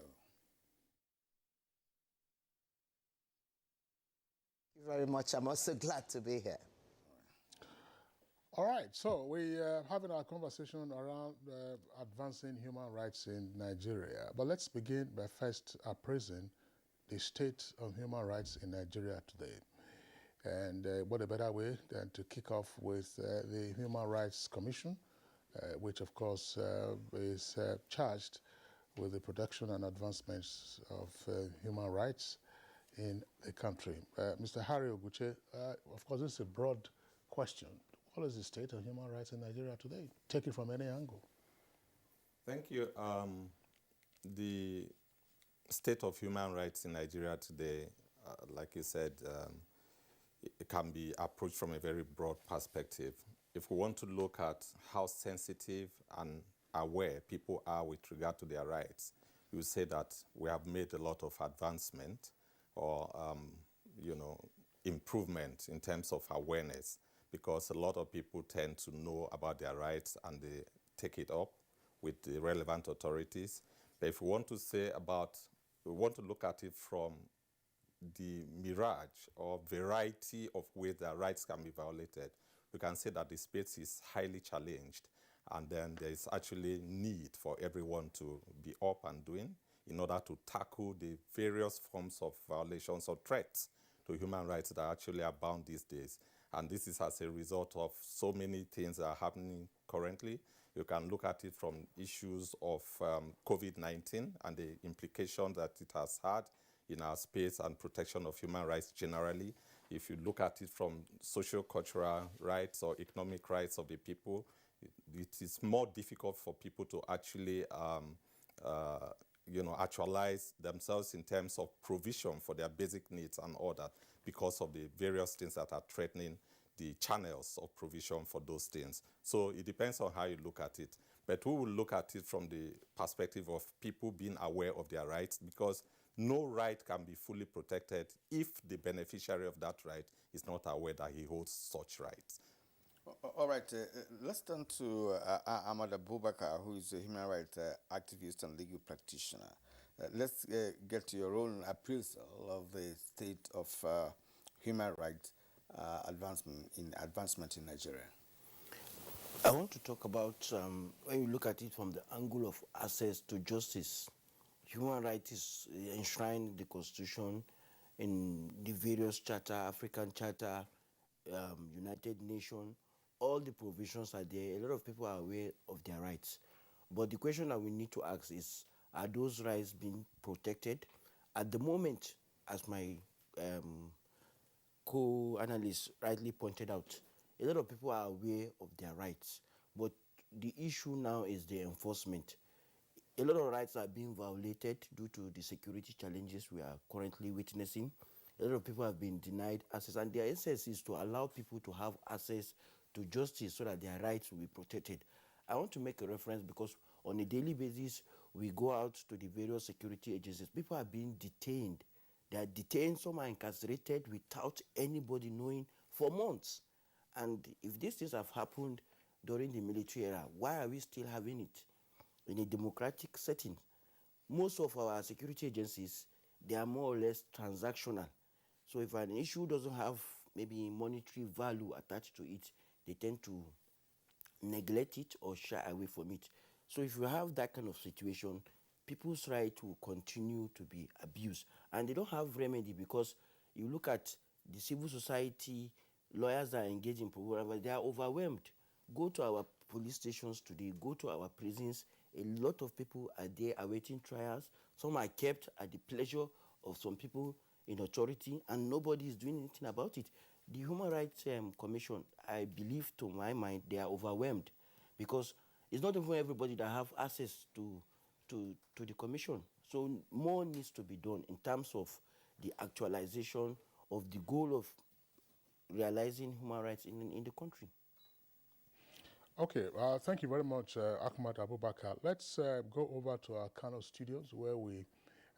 Thank you very much. I'm also glad to be here. All right, so we are having our conversation around advancing human rights in Nigeria. But let's begin by first appraising the state of human rights in Nigeria today. And what a better way than to kick off with the Human Rights Commission, which of course is charged with the protection and advancements of human rights in the country. Mr. Harry Oguche, of course, this is a broad question. What is the state of human rights in Nigeria today? Take it from any angle. Thank you. The state of human rights in Nigeria today, like you said, it can be approached from a very broad perspective. If we want to look at how sensitive and aware people are with regard to their rights, we would say that we have made a lot of advancement or, improvement in terms of awareness, because a lot of people tend to know about their rights and they take it up with the relevant authorities. But if we want to look at it from the mirage or variety of ways that rights can be violated, we can say that the space is highly challenged, and then there is actually need for everyone to be up and doing in order to tackle the various forms of violations or threats to human rights that actually abound these days. And this is as a result of so many things that are happening currently. You can look at it from issues of COVID-19 and the implication that it has had in our space and protection of human rights generally. If you look at it from socio-cultural rights or economic rights of the people, it is more difficult for people to actually actualize themselves in terms of provision for their basic needs and all that, because of the various things that are threatening the channels of provision for those things. So it depends on how you look at it. But we will look at it from the perspective of people being aware of their rights, because no right can be fully protected if the beneficiary of that right is not aware that he holds such rights. All right, let's turn to Ahmad Abubakar, who is a human rights activist and legal practitioner. Let's get to your own appraisal of the state of human rights advancement in Nigeria. I want to talk about, when you look at it from the angle of access to justice, human rights is enshrined in the Constitution, in the various charter, African Charter, United Nations. All the provisions are there. A lot of people are aware of their rights. But the question that we need to ask is, are those rights being protected? At the moment, as my co-analyst rightly pointed out, a lot of people are aware of their rights. But the issue now is the enforcement. A lot of rights are being violated due to the security challenges we are currently witnessing. A lot of people have been denied access, and their essence is to allow people to have access to justice so that their rights will be protected. I want to make a reference because on a daily basis, we go out to the various security agencies. People are being detained. They are detained, some are incarcerated without anybody knowing for months. And if these things have happened during the military era, why are we still having it in a democratic setting? Most of our security agencies, they are more or less transactional. So if an issue doesn't have maybe monetary value attached to it, they tend to neglect it or shy away from it. So if you have that kind of situation, people's right will continue to be abused. And they don't have remedy, because you look at the civil society, lawyers that are engaged in program, they are overwhelmed. Go to our police stations today, go to our prisons. A lot of people are there awaiting trials. Some are kept at the pleasure of some people in authority, and nobody is doing anything about it. The Human Rights Commission, I believe, to my mind, they are overwhelmed, because it's not even everybody that have access to the commission. So more needs to be done in terms of the actualization of the goal of realizing human rights in the country. Okay, thank you very much, Ahmad Abubakar. Let's go over to our Kano studios, where we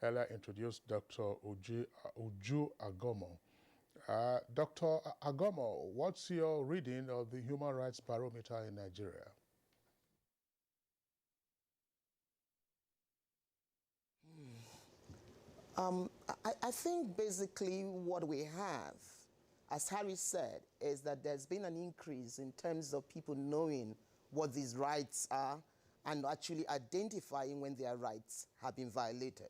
earlier introduced Dr. Uju Agomo. Dr. Agomo, what's your reading of the Human Rights Barometer in Nigeria? I think basically what we have, as Harry said, is that there's been an increase in terms of people knowing what these rights are and actually identifying when their rights have been violated.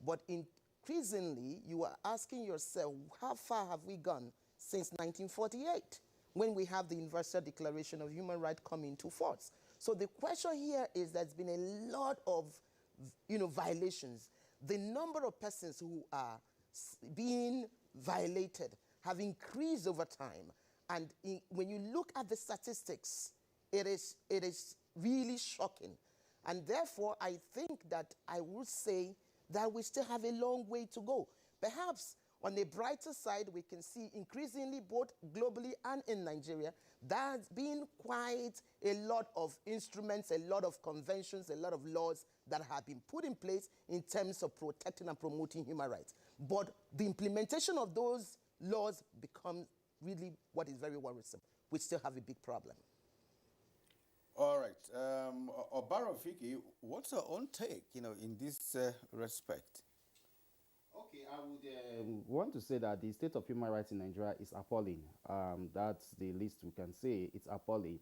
But increasingly, you are asking yourself, how far have we gone since 1948, when we have the Universal Declaration of Human Rights coming into force? So the question here is there's been a lot of, violations. The number of persons who are being violated have increased over time. And when you look at the statistics, it is really shocking. And therefore, I think that I would say that we still have a long way to go. Perhaps on the brighter side, we can see increasingly, both globally and in Nigeria, there's been quite a lot of instruments, a lot of conventions, a lot of laws that have been put in place in terms of protecting and promoting human rights. But the implementation of those laws becomes really what is very worrisome. We still have a big problem. All right. Obaro Fiki, what's your own take, in this respect? Okay, I would want to say that the state of human rights in Nigeria is appalling. That's the least we can say. It's appalling.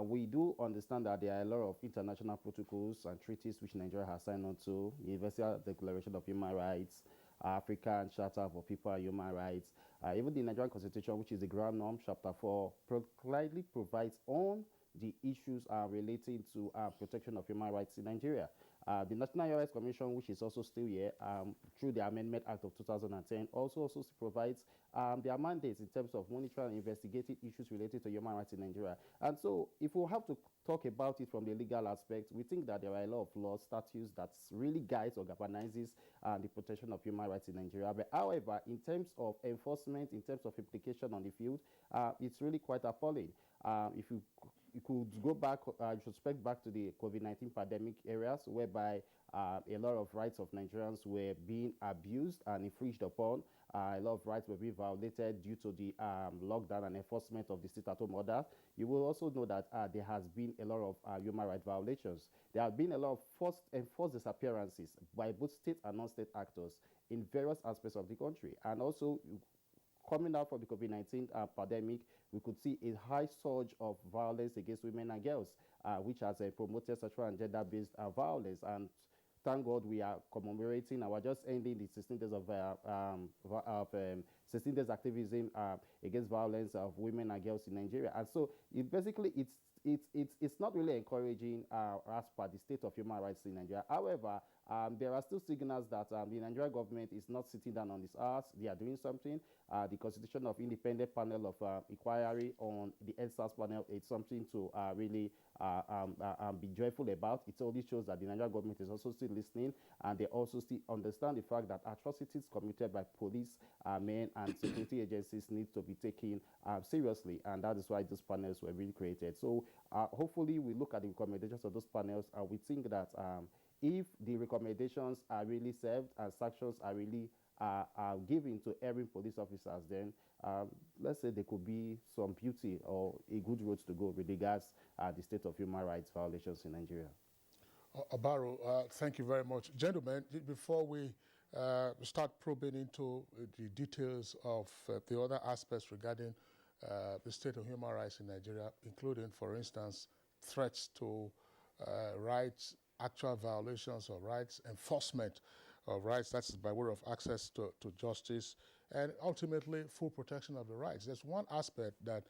We do understand that there are a lot of international protocols and treaties which Nigeria has signed on to, Universal Declaration of Human Rights, African Charter for People and Human Rights, even the Nigerian Constitution, which is the ground norm, Chapter 4, clearly provides on the issues relating to protection of human rights in Nigeria. The National Human Rights Commission, which is also still here, through the Amendment Act of 2010, also provides their mandates in terms of monitoring and investigating issues related to human rights in Nigeria. And so if we have to talk about it from the legal aspect, we think that there are a lot of laws, statutes that really guides or galvanizes the protection of human rights in Nigeria. But however, in terms of enforcement, in terms of implication on the field, it's really quite appalling. If you could go back, retrospect back to the COVID-19 pandemic areas, whereby a lot of rights of Nigerians were being abused and infringed upon. A lot of rights were being violated due to the lockdown and enforcement of the stay-at-home order. You will also know that there has been a lot of human rights violations. There have been a lot of enforced disappearances by both state and non-state actors in various aspects of the country. And also, coming out from the COVID-19 pandemic, we could see a high surge of violence against women and girls, which has promoted sexual and gender-based violence. And thank God we are commemorating, and we're just ending the 16 days of 16 days activism against violence of women and girls in Nigeria. And so basically it's not really encouraging as per the state of human rights in Nigeria. However, there are still signals that the Nigerian government is not sitting down on its ass. They are doing something. The constitution of independent panel of inquiry on the EndSARS panel is something to really be joyful about. It only shows that the Nigerian government is also still listening, and they also still understand the fact that atrocities committed by police, men, and security agencies need to be taken seriously, and that is why those panels were really created. So hopefully we look at the recommendations of those panels, and we think that if the recommendations are really served and sanctions are really given to every police officers, then let's say there could be some beauty or a good road to go with regards the state of human rights violations in Nigeria. Abaro, thank you very much. Gentlemen, before we start probing into the details of the other aspects regarding the state of human rights in Nigeria, including, for instance, threats to rights, actual violations of rights, enforcement of rights, that's by way of access to justice, and ultimately full protection of the rights. There's one aspect that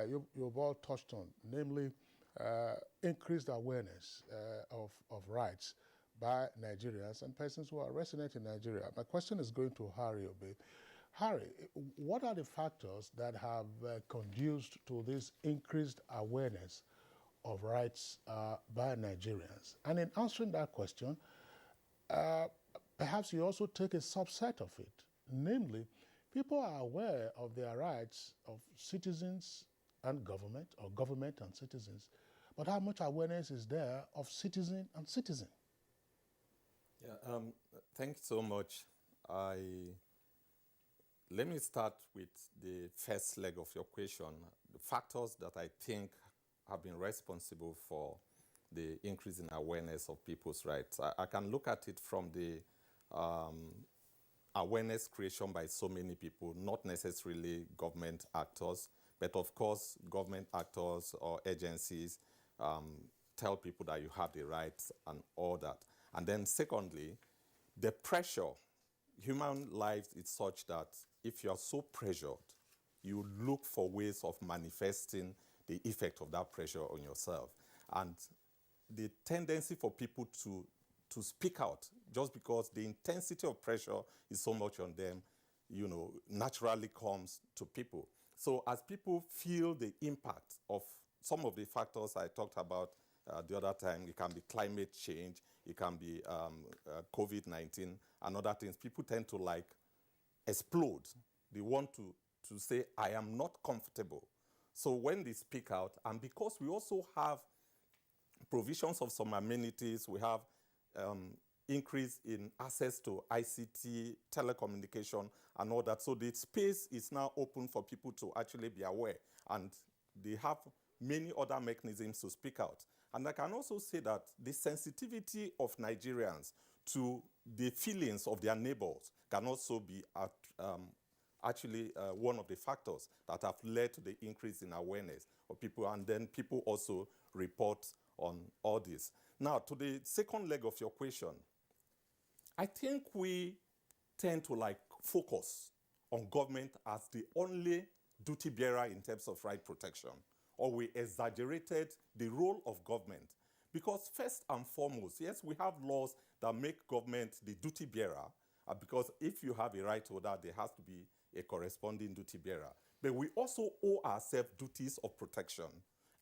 you've all touched on, namely increased awareness of rights by Nigerians and persons who are resident in Nigeria. My question is going to Harry a bit. Harry, what are the factors that have conduced to this increased awareness of rights by Nigerians? And in answering that question, perhaps you also take a subset of it, namely, people are aware of their rights of citizens and government, or government and citizens, but how much awareness is there of citizen and citizen? Yeah, thanks so much. Let me start with the first leg of your question, the factors that I think have been responsible for the increase in awareness of people's rights. I can look at it from the awareness creation by so many people, not necessarily government actors, but of course government actors or agencies tell people that you have the rights and all that. And then secondly, the pressure. Human life is such that if you are so pressured, you look for ways of manifesting the effect of that pressure on yourself. And the tendency for people to speak out, just because the intensity of pressure is so much on them, naturally comes to people. So as people feel the impact of some of the factors I talked about the other time, it can be climate change, it can be COVID-19 and other things, people tend to explode. They want to say, I am not comfortable. So when they speak out, and because we also have provisions of some amenities, we have increase in access to ICT, telecommunication, and all that. So the space is now open for people to actually be aware, and they have many other mechanisms to speak out. And I can also say that the sensitivity of Nigerians to the feelings of their neighbors can also be actually one of the factors that have led to the increase in awareness of people, and then people also report on all this. Now, to the second leg of your question, I think we tend to focus on government as the only duty bearer in terms of right protection, or we exaggerated the role of government. Because first and foremost, yes, we have laws that make government the duty bearer, because if you have a right holder, there has to be a corresponding duty bearer. But we also owe ourselves duties of protection.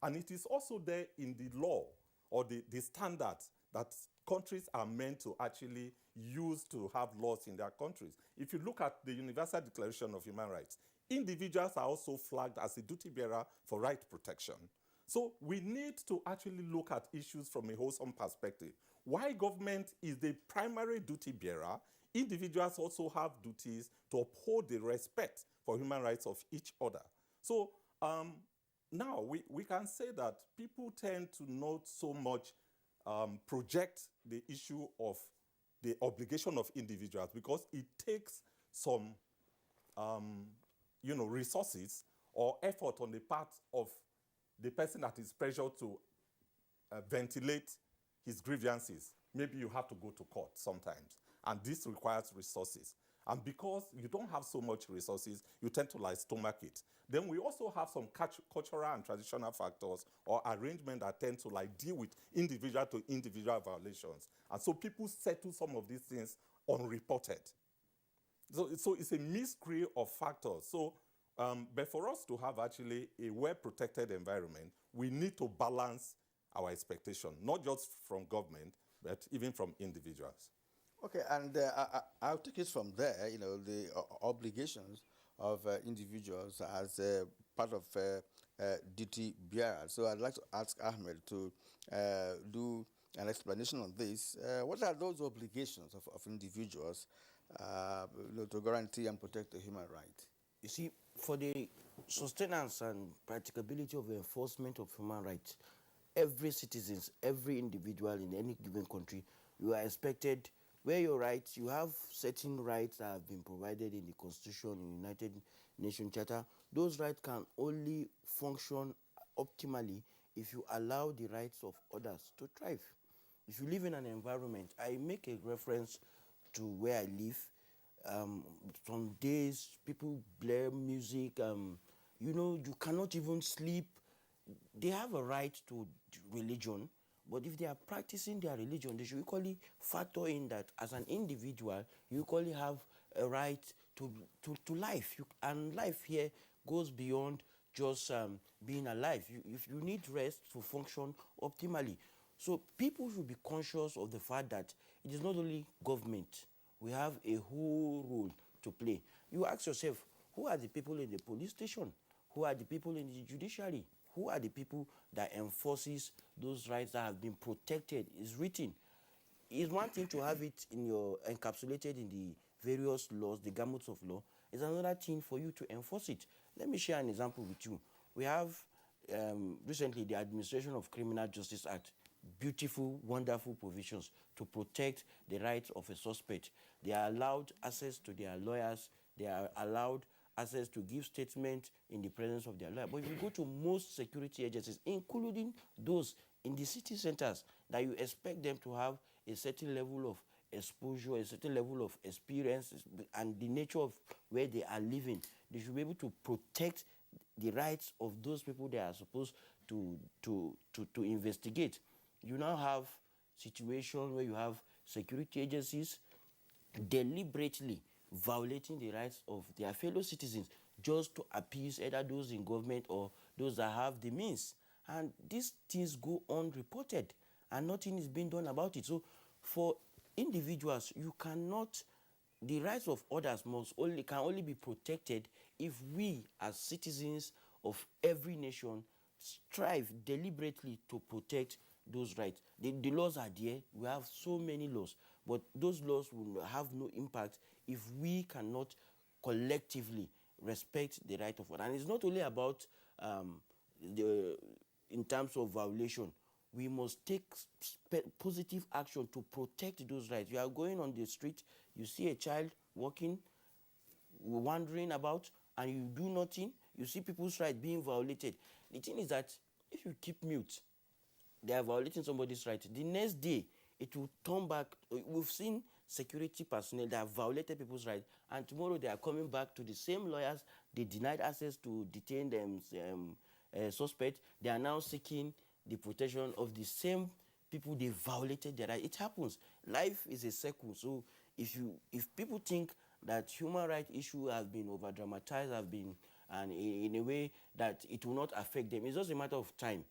And it is also there in the law or the standards that countries are meant to actually use to have laws in their countries. If you look at the Universal Declaration of Human Rights, individuals are also flagged as a duty bearer for right protection. So we need to actually look at issues from a wholesome perspective. While government is the primary duty bearer, individuals also have duties to uphold the respect for human rights of each other. So now we can say that people tend to not so much project the issue of the obligation of individuals because it takes some resources or effort on the part of the person that is pressured to ventilate his grievances. Maybe you have to go to court sometimes, and this requires resources. And because you don't have so much resources, you tend to stomach it. Then we also have some cultural and traditional factors or arrangements that tend to deal with individual to individual violations. And so people settle some of these things unreported. So it's a mystery of factors. So, but for us to have actually a well-protected environment, we need to balance our expectation, not just from government, but even from individuals. Okay, and I'll take it from there, the obligations of individuals as part of duty bearers. So I'd like to ask Ahmed to do an explanation on this. What are those obligations of individuals to guarantee and protect the human right? You see, for the sustenance and practicability of the enforcement of human rights, every citizen, every individual in any given country, you are expected, where your rights, you have certain rights that have been provided in the Constitution, in the United Nations Charter. Those rights can only function optimally if you allow the rights of others to thrive. If you live in an environment, I make a reference to where I live. Some days people blare music, you cannot even sleep. They have a right to religion, but if they are practicing their religion, they should equally factor in that as an individual, you equally have a right to life. And life here goes beyond just being alive. If you need rest to function optimally. So people should be conscious of the fact that it is not only government. We have a whole role to play. You ask yourself, who are the people in the police station? Who are the people in the judiciary? Who are the people that enforces those rights that have been protected? It's written. It's one thing to have it encapsulated in the various laws, the gamuts of law. It's another thing for you to enforce it. Let me share an example with you. We have recently the Administration of Criminal Justice Act. Beautiful, wonderful provisions to protect the rights of a suspect. They are allowed access to their lawyers. They are allowed access to give statements in the presence of their lawyer. But if you go to most security agencies, including those in the city centers, that you expect them to have a certain level of exposure, a certain level of experience, and the nature of where they are living, they should be able to protect the rights of those people they are supposed to investigate. You now have situations where you have security agencies deliberately violating the rights of their fellow citizens just to appease either those in government or those that have the means. And these things go unreported and nothing is being done about it. So for individuals, the rights of others can only be protected if we as citizens of every nation strive deliberately to protect those rights. The laws are there. We have so many laws, but those laws will have no impact if we cannot collectively respect the right of others. And it's not only about in terms of violation. We must take positive action to protect those rights. You are going on the street, you see a child walking, wandering about, and you do nothing. You see people's rights being violated. The thing is that if you keep mute, they are violating somebody's right. The next day, it will turn back. We've seen security personnel that have violated people's rights, and tomorrow they are coming back to the same lawyers. They denied access to detain them suspect. They are now seeking the protection of the same people, they violated their rights. It happens. Life is a circle. So if people think that human rights issue have been over dramatized, and in a way that it will not affect them, it's just a matter of time.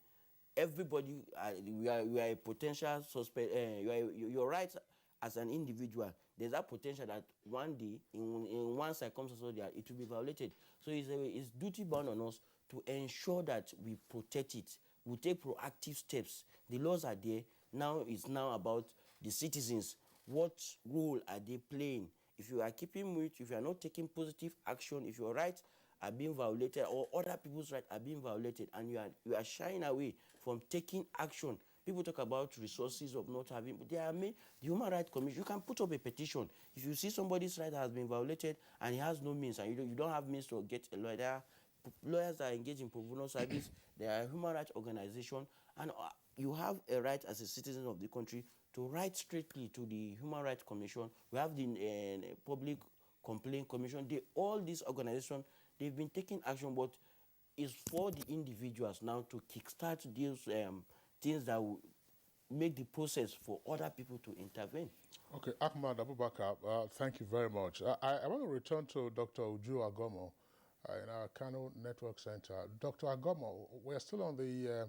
Everybody, we are a potential suspect. Your rights as an individual, there's that potential that one day, in one circumstance or the other, it will be violated. So it's duty bound on us to ensure that we protect it. We take proactive steps. The laws are there. Now it's about the citizens. What role are they playing? If you are keeping mute, if you are not taking positive action, if your rights are being violated or other people's rights are being violated, and you are shying away from taking action. People talk about resources of not having, but they are made. The Human Rights Commission, you can put up a petition. If you see somebody's right has been violated and he has no means, and you don't have means to get a lawyer, there are lawyers that are engaged in pro bono service, there are human rights organizations, and you have a right as a citizen of the country to write straightly to the Human Rights Commission. We have the Public Complaint Commission. All these organizations, they've been taking action, but it's for the individuals now to kickstart these things that will make the process for other people to intervene. Okay, Ahmad Abubakar, thank you very much. I want to return to Dr. Uju Agomo in our Kano Network Center. Dr. Agomo, we're still on the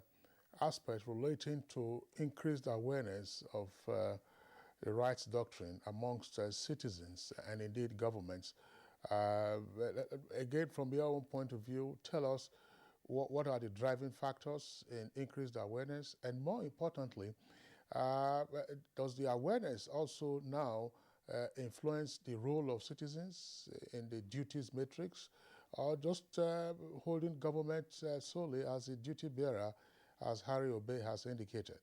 aspect relating to increased awareness of the rights doctrine amongst citizens and indeed governments. Again, from your own point of view, tell us what are the driving factors in increased awareness, and more importantly, does the awareness also now influence the role of citizens in the duties matrix, or just holding government solely as a duty bearer, as Harry Obey has indicated?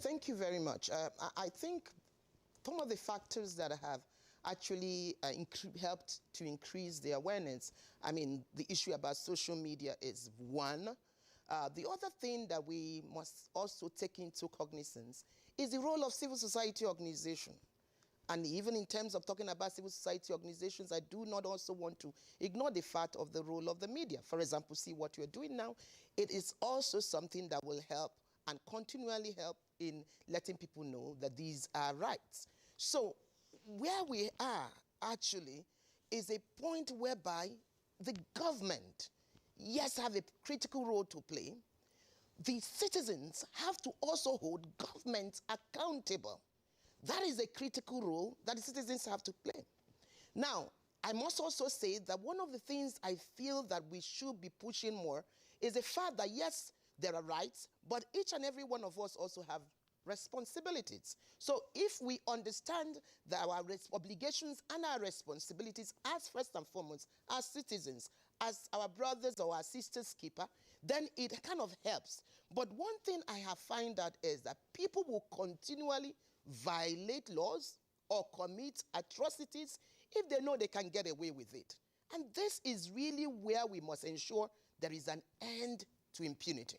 Thank you very much. I think some of the factors that have actually helped to increase the awareness, I mean, the issue about social media is one. The other thing that we must also take into cognizance is the role of civil society organization. And even in terms of talking about civil society organizations, I do not also want to ignore the fact of the role of the media. For example, see what you're doing now. It is also something that will help and continually help in letting people know that these are rights. So where we are actually is a point whereby the government, yes, have a critical role to play. The citizens have to also hold government accountable. That is a critical role that the citizens have to play. Now, I must also say that one of the things I feel that we should be pushing more is the fact that, yes, there are rights, but each and every one of us also have responsibilities. So if we understand that our obligations and our responsibilities as first and foremost, as citizens, as our brothers or our sisters' keeper, then it kind of helps. But one thing I have found out is that people will continually violate laws or commit atrocities if they know they can get away with it. And this is really where we must ensure there is an end to impunity.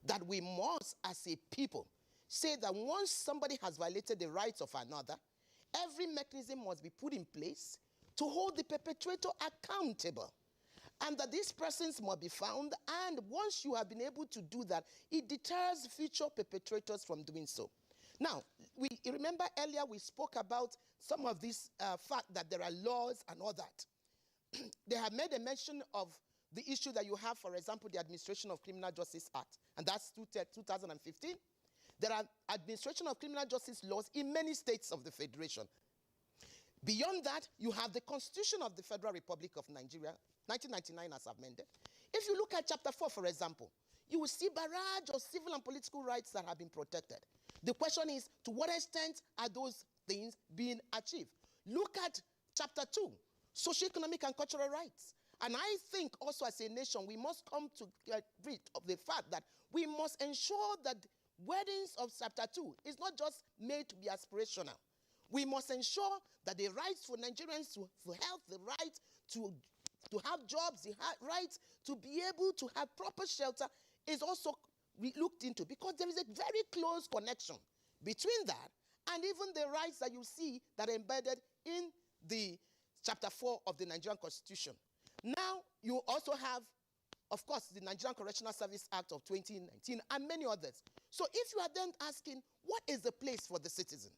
That we must, as a people, say that once somebody has violated the rights of another, every mechanism must be put in place to hold the perpetrator accountable. And that these persons must be found, and once you have been able to do that, it deters future perpetrators from doing so. Now, remember earlier we spoke about some of this fact that there are laws and all that. They have made a mention of the issue that you have, for example, the Administration of Criminal Justice Act, and that's 2015. There are administration of criminal justice laws in many states of the Federation. Beyond that, you have the Constitution of the Federal Republic of Nigeria, 1999 as amended. If you look at Chapter 4, for example, you will see barrage of civil and political rights that have been protected. The question is, to what extent are those things being achieved? Look at Chapter 2, Socio-economic and cultural rights. And I think also as a nation, we must come to get rid of the fact that we must ensure that weddings of Chapter 2 is not just made to be aspirational. We must ensure that the rights for Nigerians to health, the right to have jobs, the right to be able to have proper shelter is also looked into, because there is a very close connection between that and even the rights that you see that are embedded in the Chapter 4 of the Nigerian Constitution. Now, you also have of course, the Nigerian Correctional Service Act of 2019, and many others. So if you are then asking, what is the place for the citizen?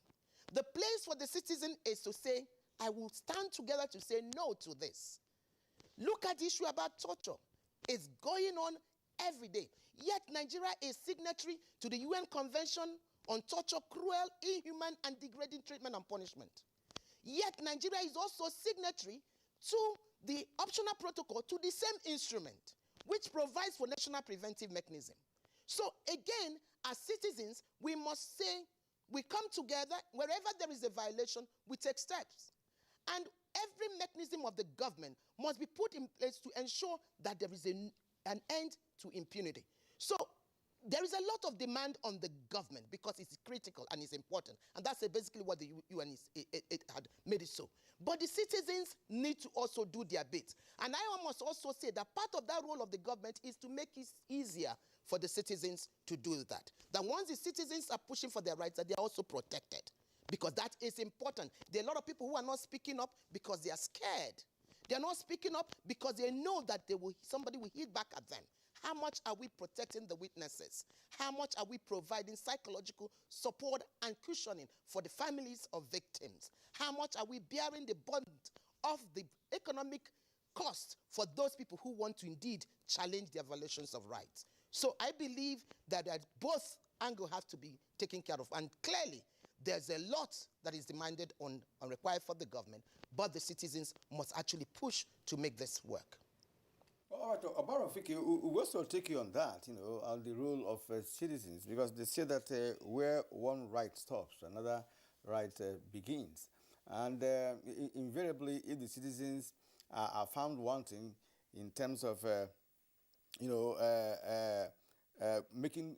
The place for the citizen is to say, I will stand together to say no to this. Look at the issue about torture. It's going on every day. Yet Nigeria is signatory to the UN Convention on Torture, Cruel, Inhuman, and Degrading Treatment and Punishment. Yet Nigeria is also signatory to the optional protocol to the same instrument, which provides for national preventive mechanism. So again, as citizens, we must say, we come together, wherever there is a violation, we take steps. And every mechanism of the government must be put in place to ensure that there is an end to impunity. So there is a lot of demand on the government because it's critical and it's important. And that's basically what the UN had made it so. But the citizens need to also do their bit. And I must also say that part of that role of the government is to make it easier for the citizens to do that. That once the citizens are pushing for their rights, that they are also protected. Because that is important. There are a lot of people who are not speaking up because they are scared. They are not speaking up because they know that somebody will hit back at them. How much are we protecting the witnesses? How much are we providing psychological support and cushioning for the families of victims? How much are we bearing the burden of the economic cost for those people who want to indeed challenge their violations of rights? So I believe that both angles have to be taken care of. And clearly, there's a lot that is demanded and required for the government, but the citizens must actually push to make this work. All right, Obarofike, we also take you on that, on the role of citizens, because they say that where one right stops, another right begins. And invariably, if the citizens are found wanting in terms of, making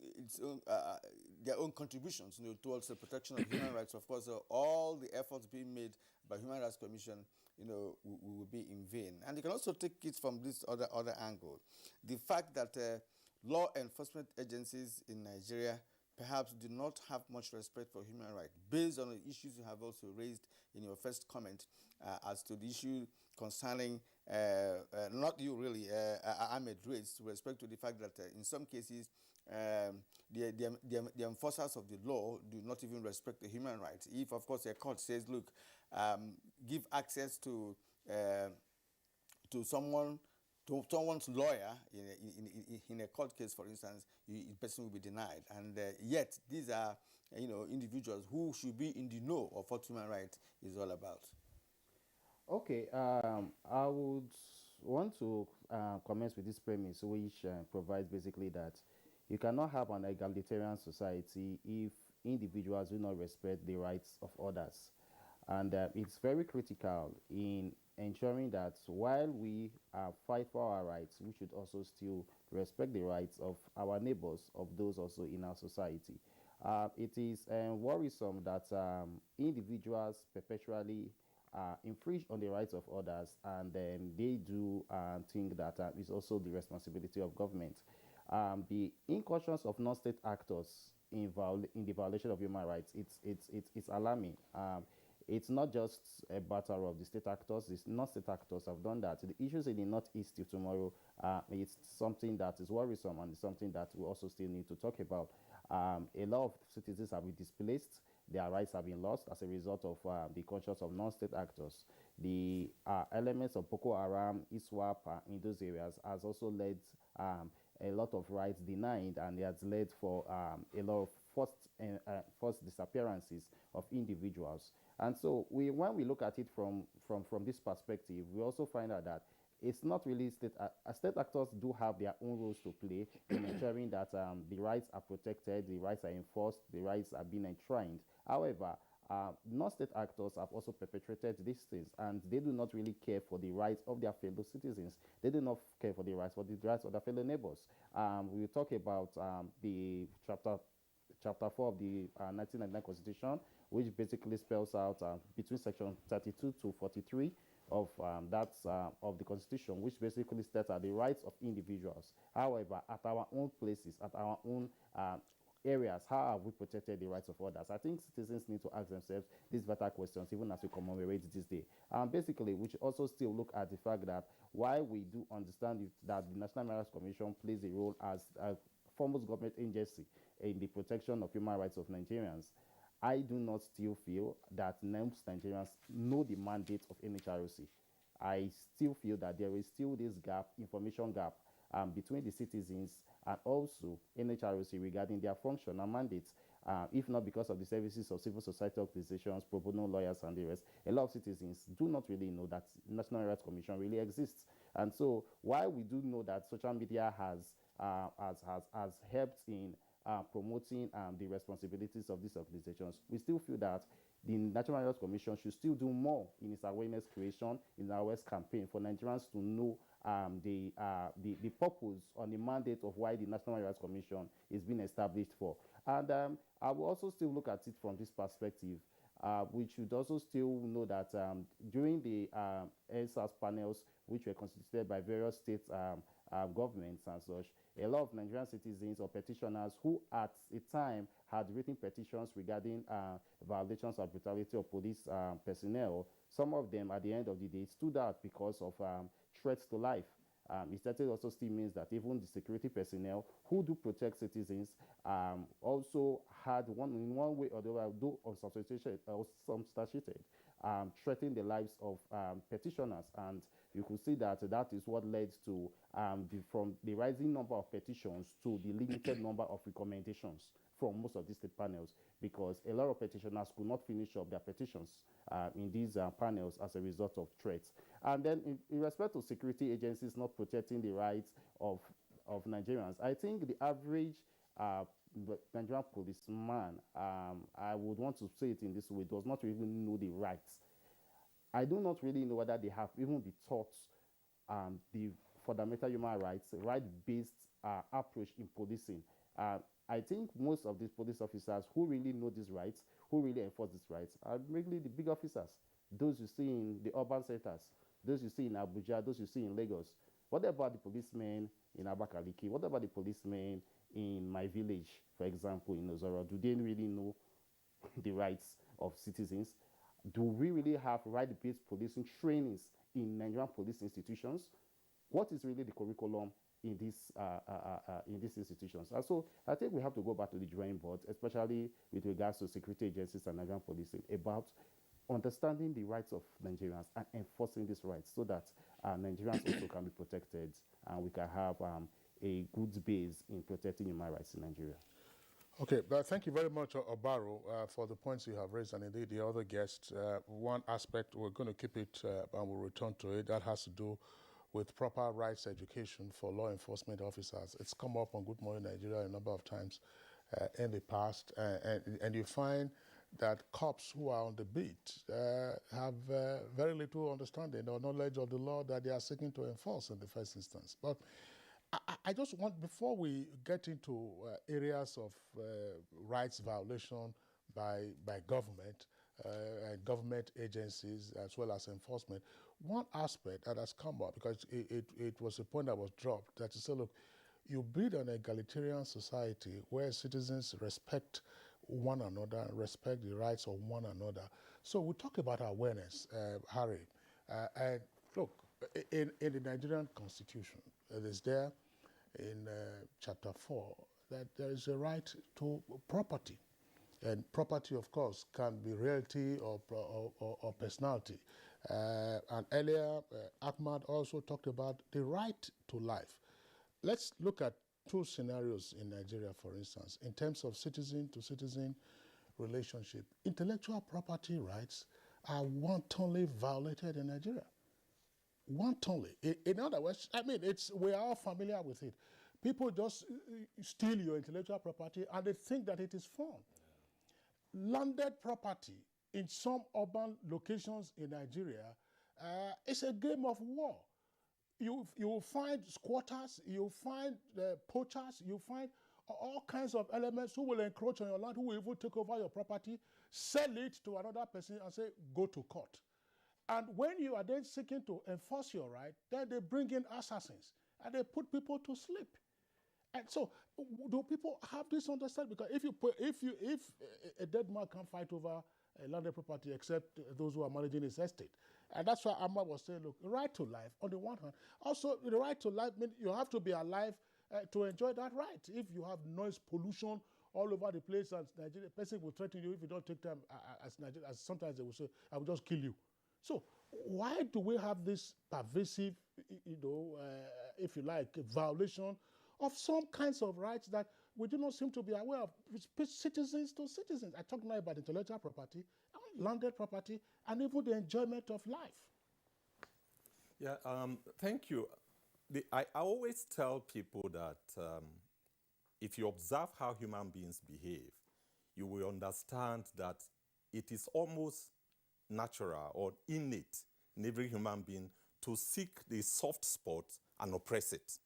their own contributions, towards the protection of human rights, of course, all the efforts being made by Human Rights Commission, will be in vain. And you can also take it from this other angle. The fact that law enforcement agencies in Nigeria perhaps do not have much respect for human rights, based on the issues you have also raised in your first comment as to the issue concerning, not you really, Ahmed raised, with respect to the fact that in some cases, the enforcers of the law do not even respect the human rights. If, of course, a court says, look, give access to someone's lawyer in a court case, for instance, the person will be denied. And yet, these are individuals who should be in the know of what human rights is all about. Okay, I would want to commence with this premise, which provides basically that you cannot have an egalitarian society if individuals do not respect the rights of others. And it's very critical in ensuring that while we fight for our rights, we should also still respect the rights of our neighbors, of those also in our society. It is worrisome that individuals perpetually infringe on the rights of others, and then they do think that it's also the responsibility of government. The incursions of non-state actors in the violation of human rights, it's alarming. It's not just a matter of the state actors. The non-state actors have done that. The issues in the Northeast tomorrow, it's something that is worrisome, and it's something that we also still need to talk about. A lot of citizens have been displaced. Their rights have been lost as a result of the conscience of non-state actors. The elements of Boko Haram, ISWAP in those areas has also led a lot of rights denied, and it has led for a lot of forced disappearances of individuals. And so when we look at it from this perspective, we also find out that it's not really state actors do have their own roles to play in ensuring that the rights are protected, the rights are enforced, the rights are being enshrined. However, non-state actors have also perpetrated these things, and they do not really care for the rights of their fellow citizens. They do not care for the rights of their fellow neighbors. We will talk about the Chapter 4 of the 1999 Constitution, which basically spells out between Section 32 to 43 of of the Constitution, which basically states the rights of individuals. However, at our own places, at our own areas, how have we protected the rights of others? I think citizens need to ask themselves these vital questions even as we commemorate this day. Basically, we should also still look at the fact that while we do understand that the National Human Rights Commission plays a role as a foremost government agency in the protection of human rights of Nigerians, I do not still feel that most Nigerians know the mandate of NHRC. I still feel that there is still this gap, information gap, between the citizens and also NHRC regarding their function and mandates. If not because of the services of civil society organizations, pro bono lawyers, and the rest, a lot of citizens do not really know that National Rights Commission really exists. And so, while we do know that social media has helped in promoting the responsibilities of these organizations, we still feel that the National Rights Commission should still do more in its awareness creation, in our awareness campaign for Nigerians to know the purpose or the mandate of why the National Rights Commission is being established for. And I will also still look at it from this perspective. We should also still know that during the NSAS panels, which were constituted by various state governments and such, a lot of Nigerian citizens or petitioners who at a time had written petitions regarding violations of brutality of police personnel, some of them at the end of the day stood out because of threats to life. It certainly also still means that even the security personnel who do protect citizens also had in one way or the other, though unsubstantiated, threatening the lives of petitioners. And you could see that that is what led to from the rising number of petitions to the limited number of recommendations from most of these state panels, because a lot of petitioners could not finish up their petitions in these panels as a result of threats. And then in respect to security agencies not protecting the rights of Nigerians, I think the average Nigerian policeman, I would want to say it in this way, does not even know the rights. I do not really know whether they have even been taught the fundamental human rights, right-based approach in policing. I think most of these police officers who really know these rights, who really enforce these rights, are really the big officers, those you see in the urban centers, those you see in Abuja, those you see in Lagos. What about the policemen in Abakaliki? What about the policemen in my village, for example, in Ozoro? Do they really know the rights of citizens? Do we really have right-based policing trainings in Nigerian police institutions? What is really the curriculum in these institutions? And so I think we have to go back to the drawing board, especially with regards to security agencies and Nigerian policing, about understanding the rights of Nigerians and enforcing these rights so that Nigerians also can be protected and we can have a good base in protecting human rights in Nigeria. Okay, thank you very much, Obaro, for the points you have raised, and indeed the other guests. One aspect, we're going to keep it and we'll return to it, that has to do with proper rights education for law enforcement officers. It's come up on Good Morning Nigeria a number of times in the past, and you find that cops who are on the beat have very little understanding or knowledge of the law that they are seeking to enforce in the first instance. But I just want, before we get into areas of rights violation by government and government agencies as well as enforcement, one aspect that has come up, because it was a point that was dropped, that you say, look, you build an egalitarian society where citizens respect one another, respect the rights of one another. So we talk about awareness, Harry. And look, in the Nigerian Constitution, it is there in Chapter 4 that there is a right to property. And property, of course, can be realty or personality. And earlier, Ahmad also talked about the right to life. Let's look at two scenarios in Nigeria, for instance, in terms of citizen-to-citizen relationship. Intellectual property rights are wantonly violated in Nigeria. Wantonly. In other words, I mean, we are all familiar with it. People just steal your intellectual property and they think that it is fun. Landed property in some urban locations in Nigeria is a game of war. You will find squatters, you'll find poachers, you'll find all kinds of elements who will encroach on your land, who will even take over your property, sell it to another person and say, go to court. And when you are then seeking to enforce your right, then they bring in assassins and they put people to sleep. And so, do people have this understanding? Because if a dead man can't fight over a landed property except those who are managing his estate, and that's why Amma was saying, look, the right to life on the one hand, also the right to life means you have to be alive to enjoy that right. If you have noise pollution all over the place, and Nigeria, a person will threaten you if you don't take time, as sometimes they will say, I will just kill you. So why do we have this pervasive, if you like, violation of some kinds of rights that we do not seem to be aware of, citizens to citizens? I talk now about intellectual property, landed property, and even the enjoyment of life. Yeah, thank you. I always tell people that if you observe how human beings behave, you will understand that it is almost natural or innate in every human being to seek the soft spot and oppress it.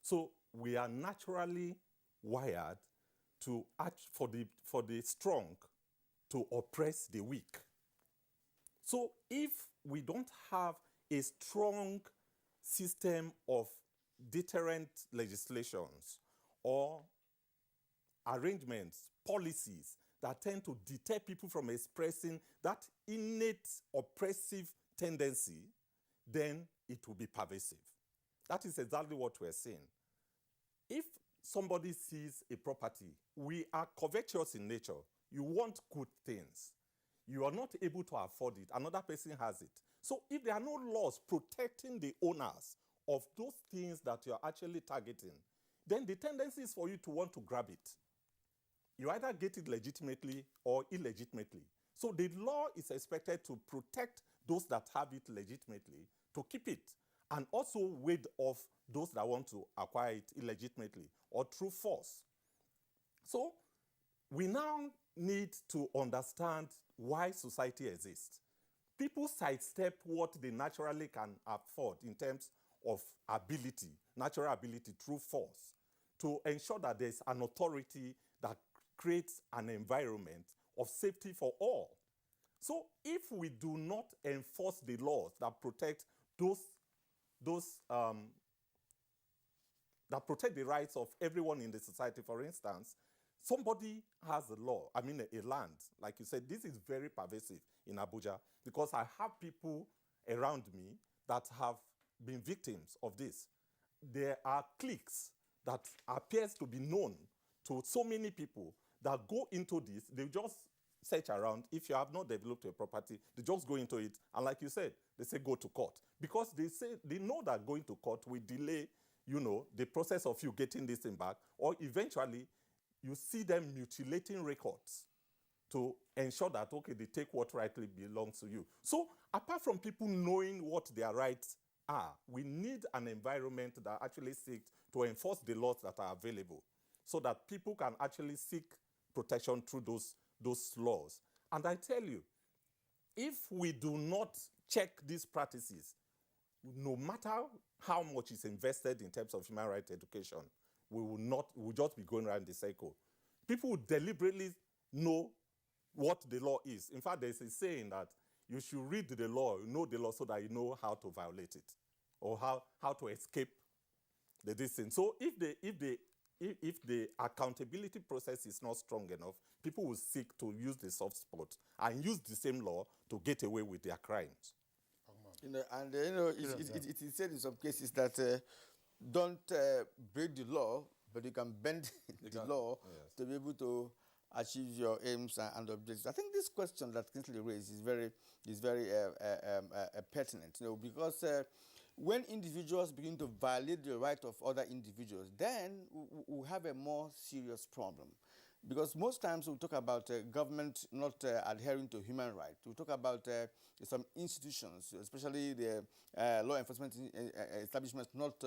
So we are naturally wired to act for the strong to oppress the weak. So if we don't have a strong system of deterrent legislations or arrangements, policies that tend to deter people from expressing that innate oppressive tendency, then it will be pervasive. That is exactly what we're seeing. If somebody sees a property, we are covetous in nature. You want good things. You are not able to afford it. Another person has it. So if there are no laws protecting the owners of those things that you're actually targeting, then the tendency is for you to want to grab it. You either get it legitimately or illegitimately. So the law is expected to protect those that have it legitimately, to keep it, and also ward off those that want to acquire it illegitimately or through force. So we now need to understand why society exists. People sidestep what they naturally can afford in terms of ability, natural ability through force, to ensure that there's an authority that creates an environment of safety for all. So if we do not enforce the laws that protect that protect the rights of everyone in the society, for instance, somebody has a law, a land, like you said, this is very pervasive in Abuja because I have people around me that have been victims of this. There are cliques that appears to be known to so many people that go into this. They just search around. If you have not developed a property, they just go into it. And like you said, they say go to court. Because they know that going to court will delay, the process of you getting this thing back. Or eventually, you see them mutilating records to ensure that, okay, they take what rightly belongs to you. So apart from people knowing what their rights are, we need an environment that actually seeks to enforce the laws that are available so that people can actually seek protection through those laws. And I tell you, if we do not check these practices, no matter how much is invested in terms of human rights education, we will just be going around the circle. People will deliberately know what the law is. In fact, there's a saying that you should read the law, know the law so that you know how to violate it or how to escape this thing. So if the accountability process is not strong enough, people will seek to use the soft spot and use the same law to get away with their crimes. It is said in some cases that don't break the law, but you can bend the law to be able to achieve your aims and objectives. I think this question that Kingsley raised is very pertinent, because when individuals begin to violate the right of other individuals, then we have a more serious problem. Because most times we talk about government not adhering to human rights. We talk about some institutions, especially the law enforcement establishments, not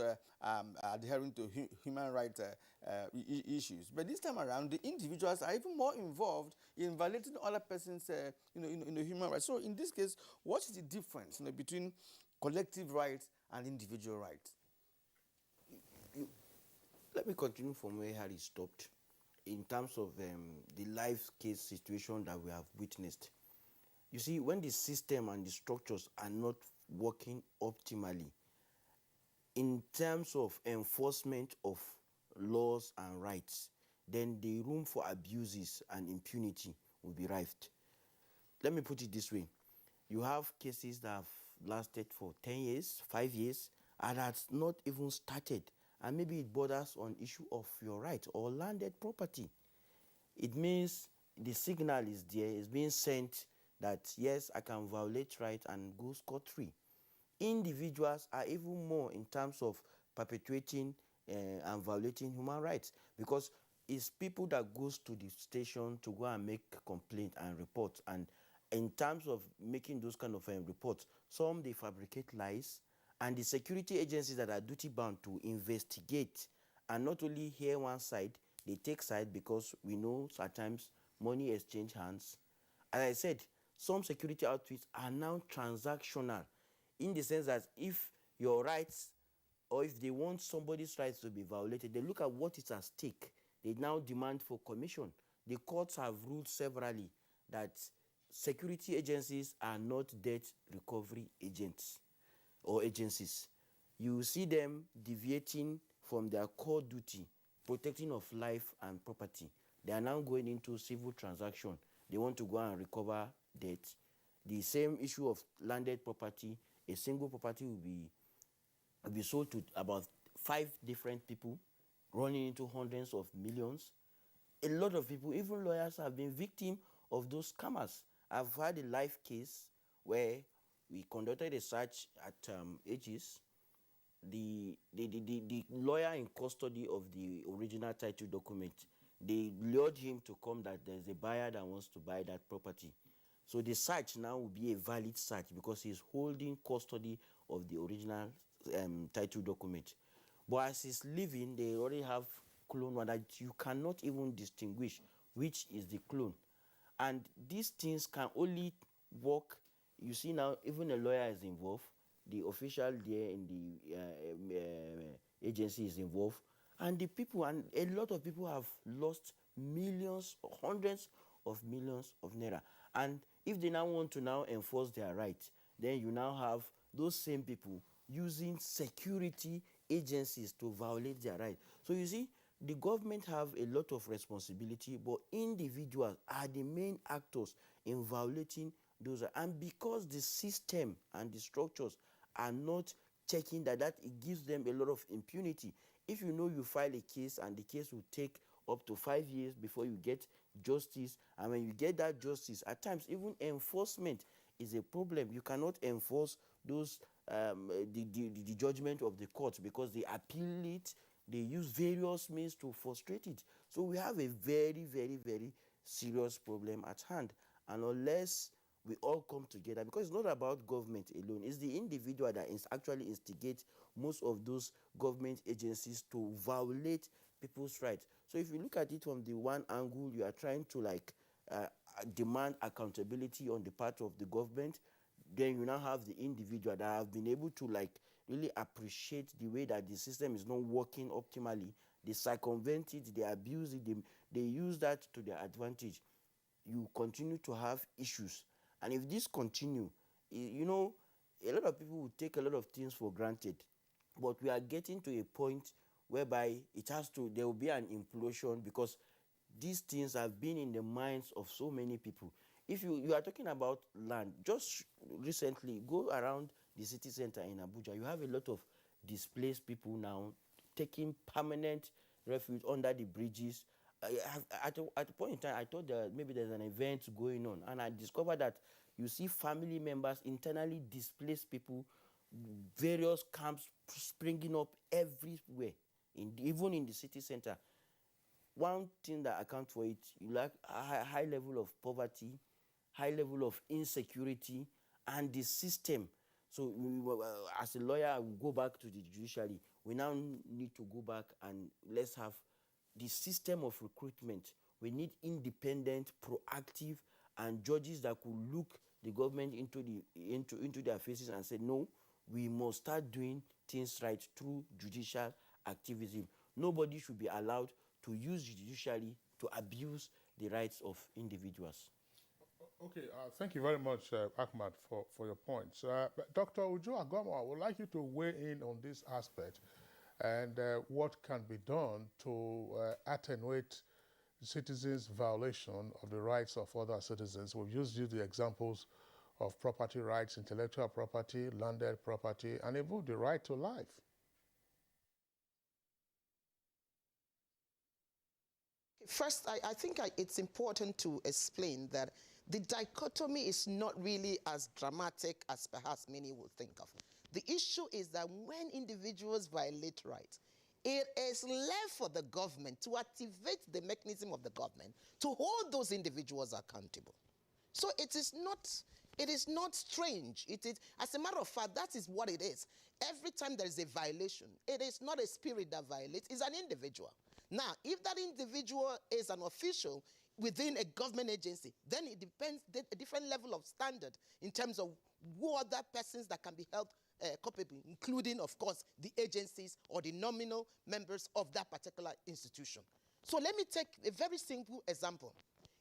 adhering to human rights issues. But this time around, the individuals are even more involved in violating other persons' human rights. So in this case, what is the difference between collective rights and individual rights? Let me continue from where Harry stopped. In terms of the life case situation that we have witnessed. You see, when the system and the structures are not working optimally, in terms of enforcement of laws and rights, then the room for abuses and impunity will be rife. Let me put it this way. You have cases that have lasted for 10 years, 5 years, and has not even started. And maybe it borders on issue of your right or landed property. It means the signal is there, is being sent that yes, I can violate right and go scot-free. Individuals are even more in terms of perpetuating and violating human rights, because it's people that goes to the station to go and make complaint and report. And in terms of making those kind of reports, some they fabricate lies, and the security agencies that are duty bound to investigate and not only hear one side, they take side, because we know sometimes money exchange hands. As I said, some security outfits are now transactional, in the sense that if your rights, or if they want somebody's rights to be violated, they look at what is at stake. They now demand for commission. The courts have ruled severally that security agencies are not debt recovery agents or agencies. You see them deviating from their core duty, protecting of life and property. They are now going into civil transaction. They want to go and recover debt. The same issue of landed property, a single property will be sold to about 5 different people, running into hundreds of millions. A lot of people, even lawyers, have been victim of those scammers. I've had a live case where we conducted a search at Aegis. The lawyer in custody of the original title document, they lured him to come that there's a buyer that wants to buy that property. So the search now will be a valid search because he's holding custody of the original title document. But as he's leaving, they already have clone one that you cannot even distinguish which is the clone. And these things can only work. You see now, even a lawyer is involved. The official there in the agency is involved. And the people, and a lot of people have lost millions, hundreds of millions of naira. And if they now want to now enforce their rights, then you now have those same people using security agencies to violate their rights. So you see, the government have a lot of responsibility, but individuals are the main actors in violating those. And because the system and the structures are not checking that it gives them a lot of impunity. If you know you file a case and the case will take up to 5 years before you get justice, and when you get that justice, at times even enforcement is a problem. You cannot enforce those the judgment of the court because they appeal it. They use various means to frustrate it. So we have a very, very, very serious problem at hand. And unless we all come together, because it's not about government alone, it's the individual that actually instigates most of those government agencies to violate people's rights. So if you look at it from the one angle, you are trying to demand accountability on the part of the government, then you now have the individual that have been able to really appreciate the way that the system is not working optimally. They circumvent it, they abuse it, they use that to their advantage. You continue to have issues. And if this continue, you know, a lot of people will take a lot of things for granted. But we are getting to a point whereby there will be an implosion, because these things have been in the minds of so many people. If you are talking about land, just recently, go around the city center in Abuja, you have a lot of displaced people now taking permanent refuge under the bridges. At a point in time, I thought that maybe there's an event going on, and I discovered that you see family members, internally displaced people, various camps springing up everywhere, even in the city center. One thing that accounts for it, you like a high level of poverty, high level of insecurity, and the system. So as a lawyer, I will go back to the judiciary. We now need to go back and let's have the system of recruitment. We need independent, proactive, and judges that could look the government into their faces and say, no, we must start doing things right through judicial activism. Nobody should be allowed to use judiciary to abuse the rights of individuals. Okay, thank you very much, Ahmad, for your points. Dr. Uju Agoma, I would like you to weigh in on this aspect. and what can be done to attenuate citizens' violation of the rights of other citizens. We've just used the examples of property rights, intellectual property, landed property, and even the right to life. First, I think it's important to explain that the dichotomy is not really as dramatic as perhaps many will think of. The issue is that when individuals violate rights, it is left for the government to activate the mechanism of the government to hold those individuals accountable. So it is not strange. It is, as a matter of fact, that is what it is. Every time there is a violation, it is not a spirit that violates, it's an individual. Now, if that individual is an official within a government agency, then it depends a different level of standard in terms of who other persons that can be held culpable, including, of course, the agencies or the nominal members of that particular institution. So let me take a very simple example.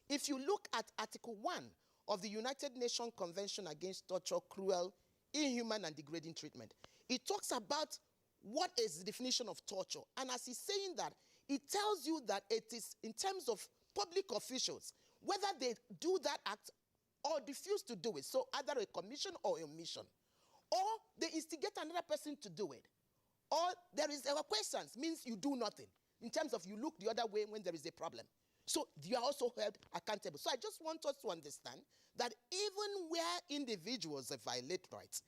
If you look at Article 1 of the United Nations Convention Against Torture, Cruel, Inhuman, and Degrading Treatment, it talks about what is the definition of torture. And as he's saying that, it tells you that it is in terms of public officials, whether they do that act or refuse to do it, so either a commission or omission, or they instigate another person to do it, or there is questions, means you do nothing, in terms of you look the other way when there is a problem. So you are also held accountable. So I just want us to understand that even where individuals violate rights,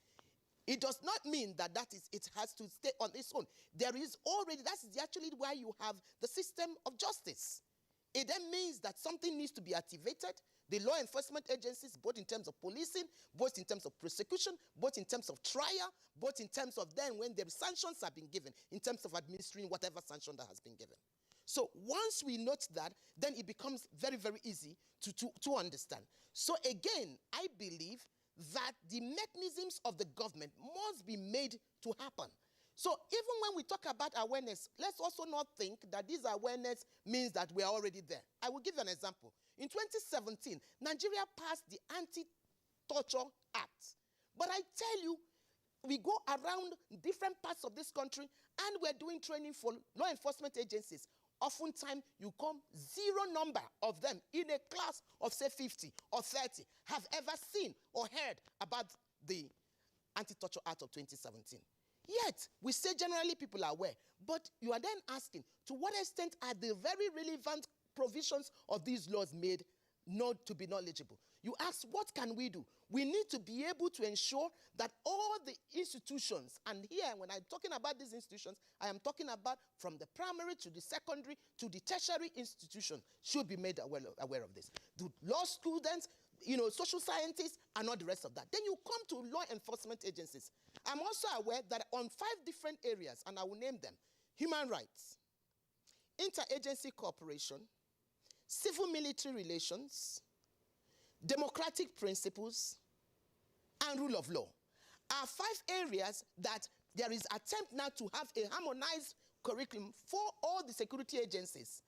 it does not mean that it has to stay on its own. There is already, that's actually why you have the system of justice. It then means that something needs to be activated. The law enforcement agencies, both in terms of policing, both in terms of prosecution, both in terms of trial, both in terms of then when the sanctions have been given, in terms of administering whatever sanction that has been given. So once we note that, then it becomes very, very easy to understand. So again, I believe that the mechanisms of the government must be made to happen. So even when we talk about awareness, let's also not think that this awareness means that we are already there. I will give you an example. In 2017, Nigeria passed the Anti-Torture Act. But I tell you, we go around different parts of this country and we're doing training for law enforcement agencies. Oftentimes, you come zero number of them in a class of, say, 50 or 30 have ever seen or heard about the Anti-Torture Act of 2017. Yet, we say generally people are aware, but you are then asking, to what extent are the very relevant provisions of these laws made not to be knowledgeable? You ask, what can we do? We need to be able to ensure that all the institutions, and here when I'm talking about these institutions, I am talking about from the primary to the secondary to the tertiary institution, should be made aware of this. The law students, social scientists, and all the rest of that. Then you come to law enforcement agencies. I'm also aware that on 5 different areas, and I will name them: human rights, interagency cooperation, civil-military relations, democratic principles, and rule of law, are 5 areas that there is attempt now to have a harmonized curriculum for all the security agencies.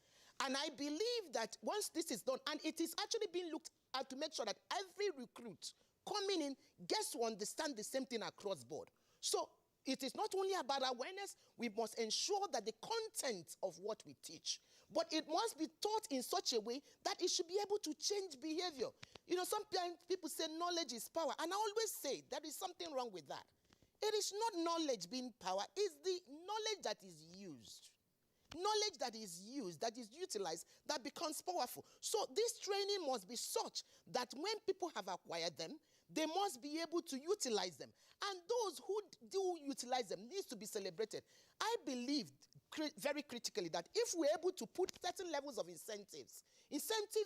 And I believe that once this is done, and it is actually being looked at to make sure that every recruit coming in gets to understand the same thing across board. So it is not only about awareness, we must ensure that the content of what we teach, but it must be taught in such a way that it should be able to change behavior. Sometimes people say knowledge is power, and I always say there is something wrong with that. It is not knowledge being power, it's the knowledge that is used. Knowledge that is used, that is utilized, that becomes powerful. So this training must be such that when people have acquired them, they must be able to utilize them. And those who do utilize them needs to be celebrated. I believe very critically that if we're able to put certain levels of incentives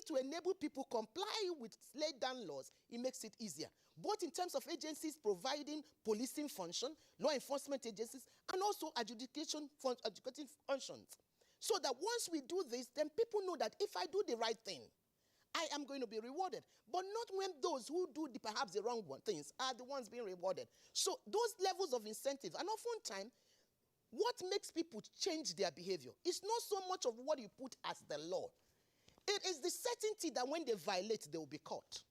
to enable people comply with laid down laws, it makes it easier. Both in terms of agencies providing policing function, law enforcement agencies, and also adjudicating functions. So that once we do this, then people know that if I do the right thing, I am going to be rewarded. But not when those who do perhaps the wrong things are the ones being rewarded. So those levels of incentives, and oftentimes, what makes people change their behavior is not so much of what you put as the law. It is the certainty that when they violate, they will be caught.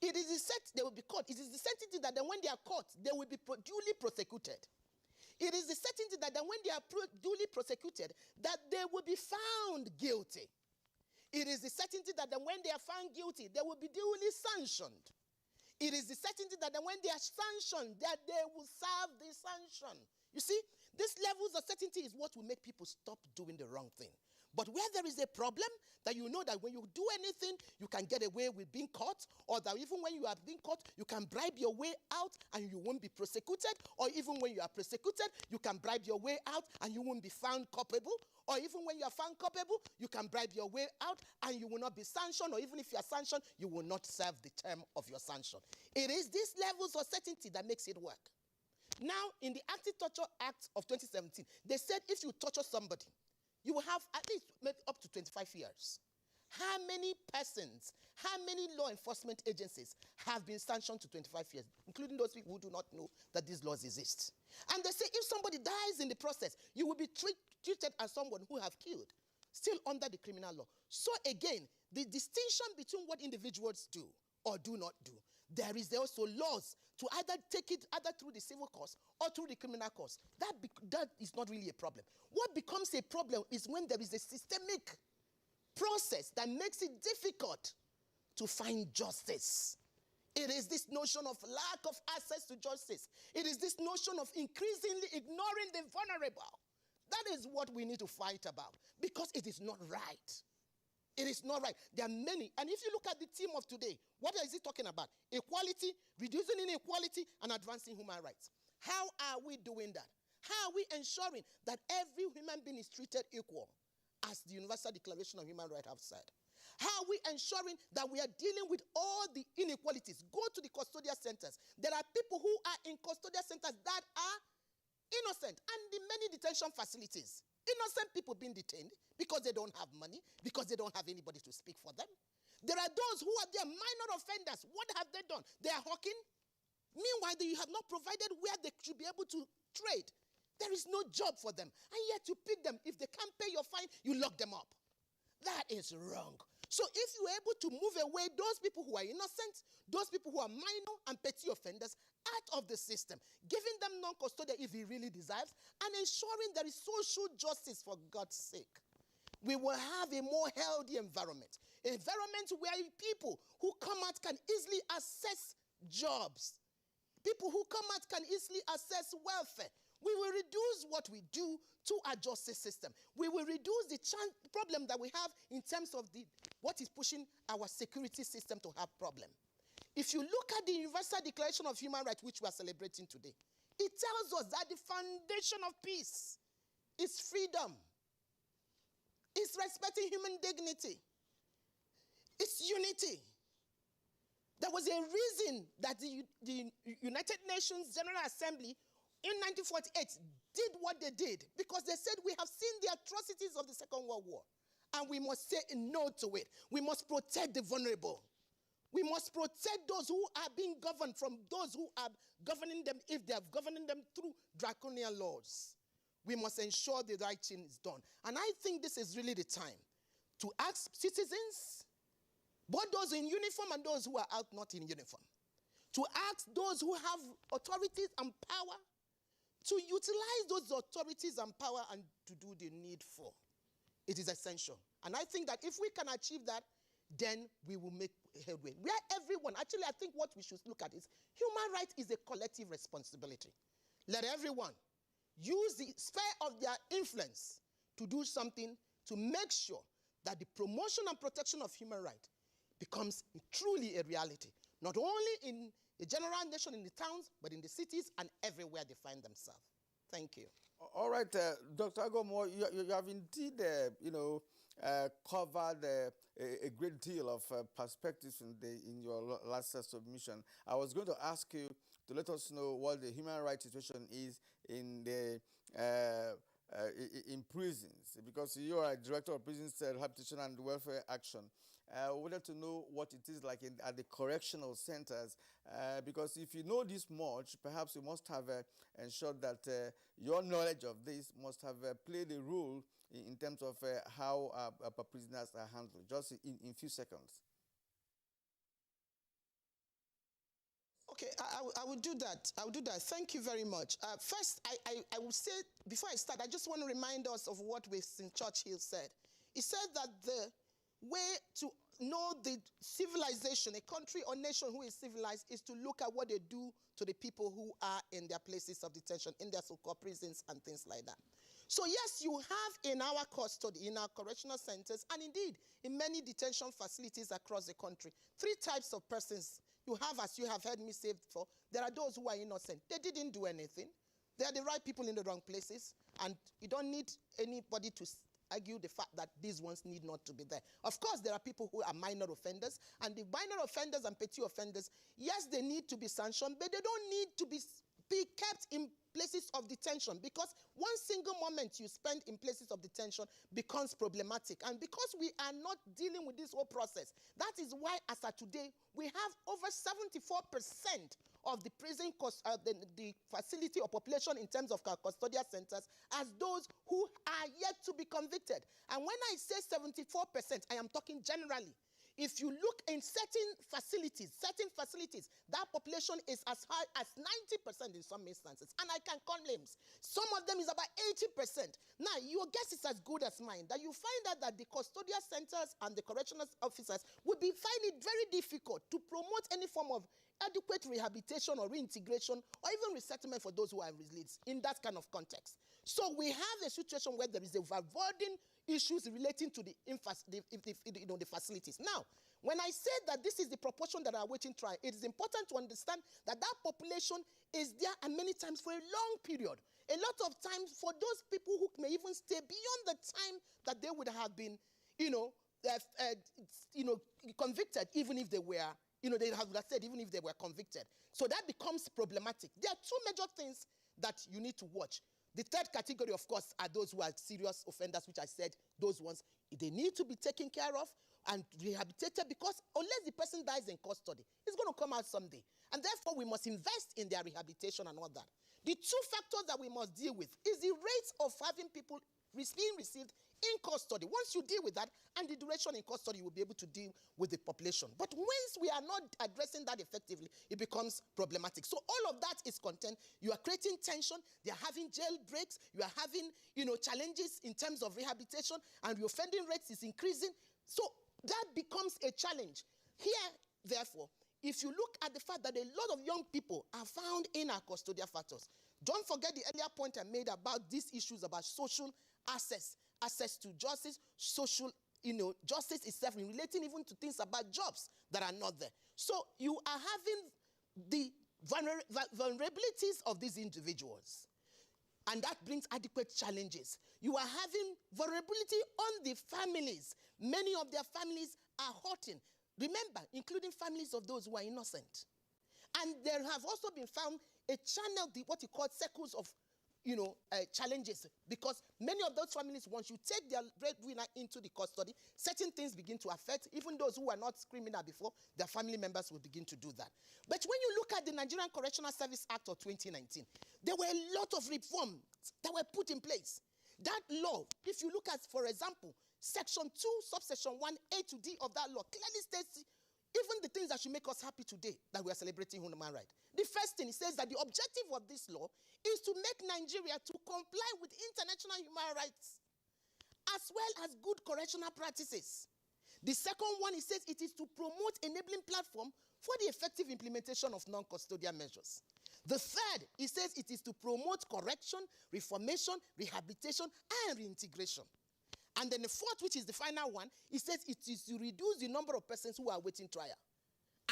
It is the certainty that then when they are caught, they will be duly prosecuted. It is the certainty that then when they are duly prosecuted, that they will be found guilty. It is the certainty that then when they are found guilty, they will be duly sanctioned. It is the certainty that then when they are sanctioned, that they will serve the sanction. You see, these levels of certainty is what will make people stop doing the wrong thing. But where there is a problem, that you know that when you do anything, you can get away with being caught, or that even when you are being caught, you can bribe your way out and you won't be prosecuted, or even when you are prosecuted, you can bribe your way out and you won't be found culpable, or even when you are found culpable, you can bribe your way out and you will not be sanctioned, or even if you are sanctioned, you will not serve the term of your sanction. It is these levels of certainty that makes it work. Now, in the Anti-Torture Act of 2017, they said if you torture somebody, you will have at least up to 25 years. How many persons, how many law enforcement agencies have been sanctioned to 25 years, including those people who do not know that these laws exist? And they say if somebody dies in the process, you will be treated as someone who have killed, still under the criminal law. So again, the distinction between what individuals do or do not do, there is also laws to either take it either through the civil course or through the criminal course. That is not really a problem. What becomes a problem is when there is a systemic process that makes it difficult to find justice. It is this notion of lack of access to justice. It is this notion of increasingly ignoring the vulnerable. That is what we need to fight about, because it is not right. It is not right. There are many. And if you look at the theme of today, what is it talking about? Equality, reducing inequality, and advancing human rights. How are we doing that? How are we ensuring that every human being is treated equal, as the Universal Declaration of Human Rights have said? How are we ensuring that we are dealing with all the inequalities? Go to the custodial centers. There are people who are in custodial centers that are innocent, and the many detention facilities. Innocent people being detained because they don't have money, because they don't have anybody to speak for them. There are those who are there, minor offenders. What have they done? They are hawking. Meanwhile, you have not provided where they should be able to trade. There is no job for them. And yet you pick them. If they can't pay your fine, you lock them up. That is wrong. So if you are able to move away those people who are innocent, those people who are minor and petty offenders out of the system, giving them non-custodial if he really deserves, and ensuring there is social justice for God's sake, we will have a more healthy environment. An environment where people who come out can easily access jobs. People who come out can easily access welfare. We will reduce what we do to our justice system. We will reduce the problem that we have in terms of what is pushing our security system to have problem. If you look at the Universal Declaration of Human Rights, which we are celebrating today, it tells us that the foundation of peace is freedom. It's respecting human dignity. It's unity. There was a reason that the United Nations General Assembly in 1948 did what they did, because they said we have seen the atrocities of the Second World War, and we must say no to it. We must protect the vulnerable. We must protect those who are being governed from those who are governing them, if they are governing them through draconian laws. We must ensure the right thing is done. And I think this is really the time to ask citizens, both those in uniform and those who are out not in uniform, to ask those who have authorities and power to utilize those authorities and power and to do the needful. It is essential. And I think that if we can achieve that, then we will make headway. Where everyone, actually I think what we should look at is human rights is a collective responsibility. Let everyone use the sphere of their influence to do something to make sure that the promotion and protection of human rights becomes truly a reality, not only in the general nation, in the towns, but in the cities and everywhere they find themselves. Thank you. All right, Dr. Agomo, you have indeed, covered a great deal of perspectives in your last submission. I was going to ask you to let us know what the human rights situation is in prisons, because you are a director of prisons rehabilitation and welfare action. I wanted to know what it is like at the correctional centers, because if you know this much, perhaps you must have ensured that your knowledge of this must have played a role in terms of how prisoners are handled. Just in few seconds. Okay, I will do that. I will do that. Thank you very much. First, I will say, before I start, I just want to remind us of what Winston Churchill said. He said that the way to know the civilization, a country or nation who is civilized, is to look at what they do to the people who are in their places of detention, in their so-called prisons and things like that. So yes, you have in our custody, in our correctional centers, and indeed in many detention facilities across the country, 3 types of persons. You have, as you have heard me say before, there are those who are innocent. They didn't do anything. They are the right people in the wrong places, and you don't need anybody to argue the fact that these ones need not to be there. Of course, there are people who are minor offenders, and the minor offenders and petty offenders, yes, they need to be sanctioned, but they don't need to be kept in places of detention, because one single moment you spend in places of detention becomes problematic. And because we are not dealing with this whole process, that is why, as of today, we have over 74% of the prison the facility or population in terms of our custodial centers as those who are yet to be convicted. And when I say 74%, I am talking generally. If you look in certain facilities, that population is as high as 90% in some instances. And I can call names. Some of them is about 80%. Now, your guess is as good as mine, that you find out that the custodial centers and the correctional officers would find it very difficult to promote any form of adequate rehabilitation or reintegration or even resettlement for those who are released in that kind of context. So we have a situation where there is a overburden issues relating to the facilities. Now, when I say that this is the proportion that are awaiting trial, it is important to understand that that population is there and many times for a long period. A lot of times for those people who may even stay beyond the time that they would have been, convicted, even if they were, they have said even if they were convicted. So that becomes problematic. There are 2 major things that you need to watch. The third category, of course, are those who are serious offenders, which I said, those ones, they need to be taken care of and rehabilitated, because unless the person dies in custody, it's going to come out someday. And therefore, we must invest in their rehabilitation and all that. The 2 factors that we must deal with is the rate of having people being received in custody. Once you deal with that, and the duration in custody, you will be able to deal with the population. But once we are not addressing that effectively, it becomes problematic. So all of that is content. You are creating tension. They are having jail breaks. You are having, challenges in terms of rehabilitation, and the offending rates is increasing. So that becomes a challenge. Here, therefore, if you look at the fact that a lot of young people are found in our custodial factors, don't forget the earlier point I made about these issues about social access to justice, social, justice itself, relating even to things about jobs that are not there. So you are having the vulnerabilities of these individuals, and that brings adequate challenges. You are having vulnerability on the families. Many of their families are hurting. Remember, including families of those who are innocent. And there have also been found a channel, what you call circles of challenges, because many of those families, once you take their breadwinner into the custody, certain things begin to affect. Even those who were not criminal before, their family members will begin to do that. But when you look at the Nigerian Correctional Service Act of 2019, there were a lot of reforms that were put in place. That law, if you look at, for example, Section 2, subsection 1A to D of that law, clearly states even the things that should make us happy today, that we are celebrating human rights. The first thing, it says that the objective of this law is to make Nigeria to comply with international human rights, as well as good correctional practices. The second one, it says it is to promote enabling platform for the effective implementation of non-custodial measures. The third, it says it is to promote correction, reformation, rehabilitation, and reintegration. And then the fourth, which is the final one, it says it is to reduce the number of persons who are awaiting trial.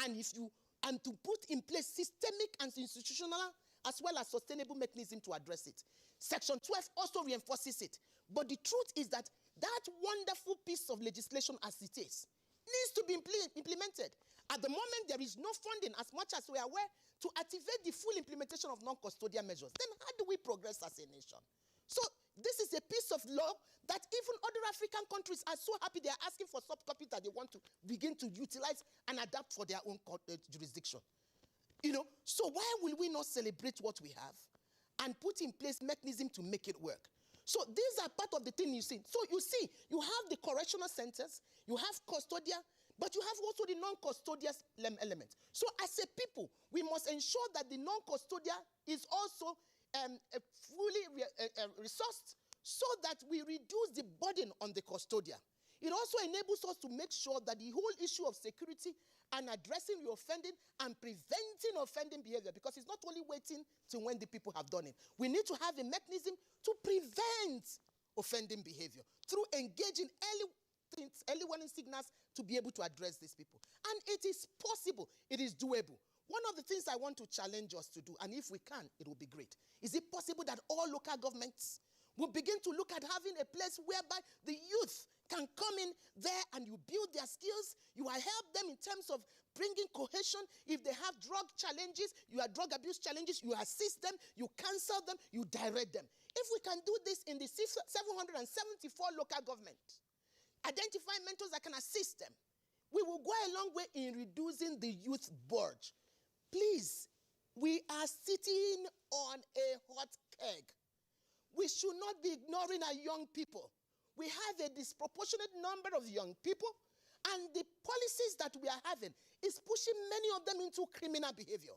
And to put in place systemic and institutional as well as sustainable mechanism to address it. Section 12 also reinforces it. But the truth is that that wonderful piece of legislation as it is needs to be implemented. At the moment, there is no funding, as much as we are aware, to activate the full implementation of non-custodial measures. Then how do we progress as a nation? So this is a piece of law that even other African countries are so happy they are asking for subcopies that they want to begin to utilize and adapt for their own jurisdiction. So why will we not celebrate what we have and put in place mechanism to make it work? So these are part of the thing you see. So you see, you have the correctional centers, you have custodial, But you have also the non-custodial element. So as a people, we must ensure that the non-custodial is also fully resourced so that we reduce the burden on the custodian. It also enables us to make sure that the whole issue of security and addressing the offending and preventing offending behavior, because it's not only waiting till when the people have done it. We need to have a mechanism to prevent offending behavior through engaging early warning signals to be able to address these people. And it is possible, it is doable. One of the things I want to challenge us to do, and if we can, it will be great. Is it possible that all local governments will begin to look at having a place whereby the youth can come in there and you build their skills, you help them in terms of bringing cohesion. If they have drug challenges, you have drug abuse challenges, you assist them, you counsel them, you direct them. If we can do this in the 774 local governments, identify mentors that can assist them, we will go a long way in reducing the youth bulge. Please, we are sitting on a hot keg. We should not be ignoring our young people. We have a disproportionate number of young people, and the policies that we are having is pushing many of them into criminal behavior.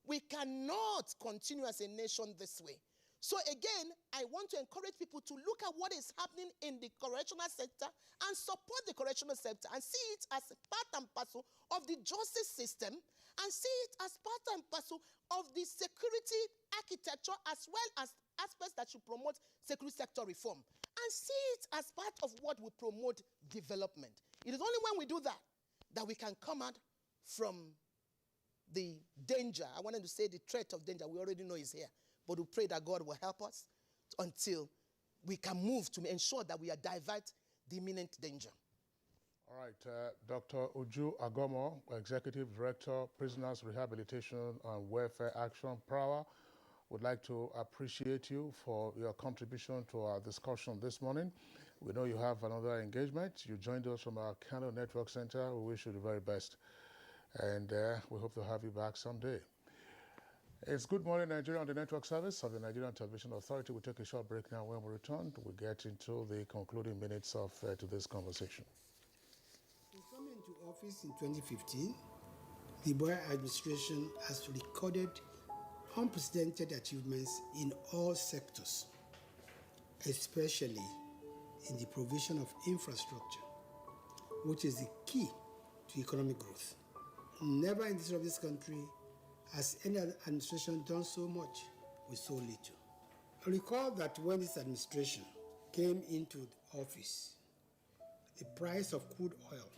We cannot continue as a nation this way. So again, I want to encourage people to look at what is happening in the correctional sector and support the correctional sector and see it as part and parcel of the justice system and see it as part and parcel of the security architecture as well as aspects that should promote security sector reform, and see it as part of what will promote development. It is only when we do that that we can come out from the danger. I wanted to say the threat of danger. We already know is here. But we pray that God will help us until we can move to ensure that we divert the imminent danger. All right, Dr. Uju Agomo, Executive Director, Prisoners Rehabilitation and Welfare Action Power, would like to appreciate you for your contribution to our discussion this morning. We know you have another engagement. You joined us from our Kano Network Center. We wish you the very best. And we hope to have you back someday. It's Good Morning Nigeria on the network service of the Nigerian Television Authority. We'll take a short break now. When we return, we'll get into the concluding minutes of today's conversation. In coming into office in 2015, the Buhari administration has recorded unprecedented achievements in all sectors, especially in the provision of infrastructure, which is the key to economic growth. Never in the history of this country has any administration done so much with so little. I recall that when this administration came into office, the price of crude oil,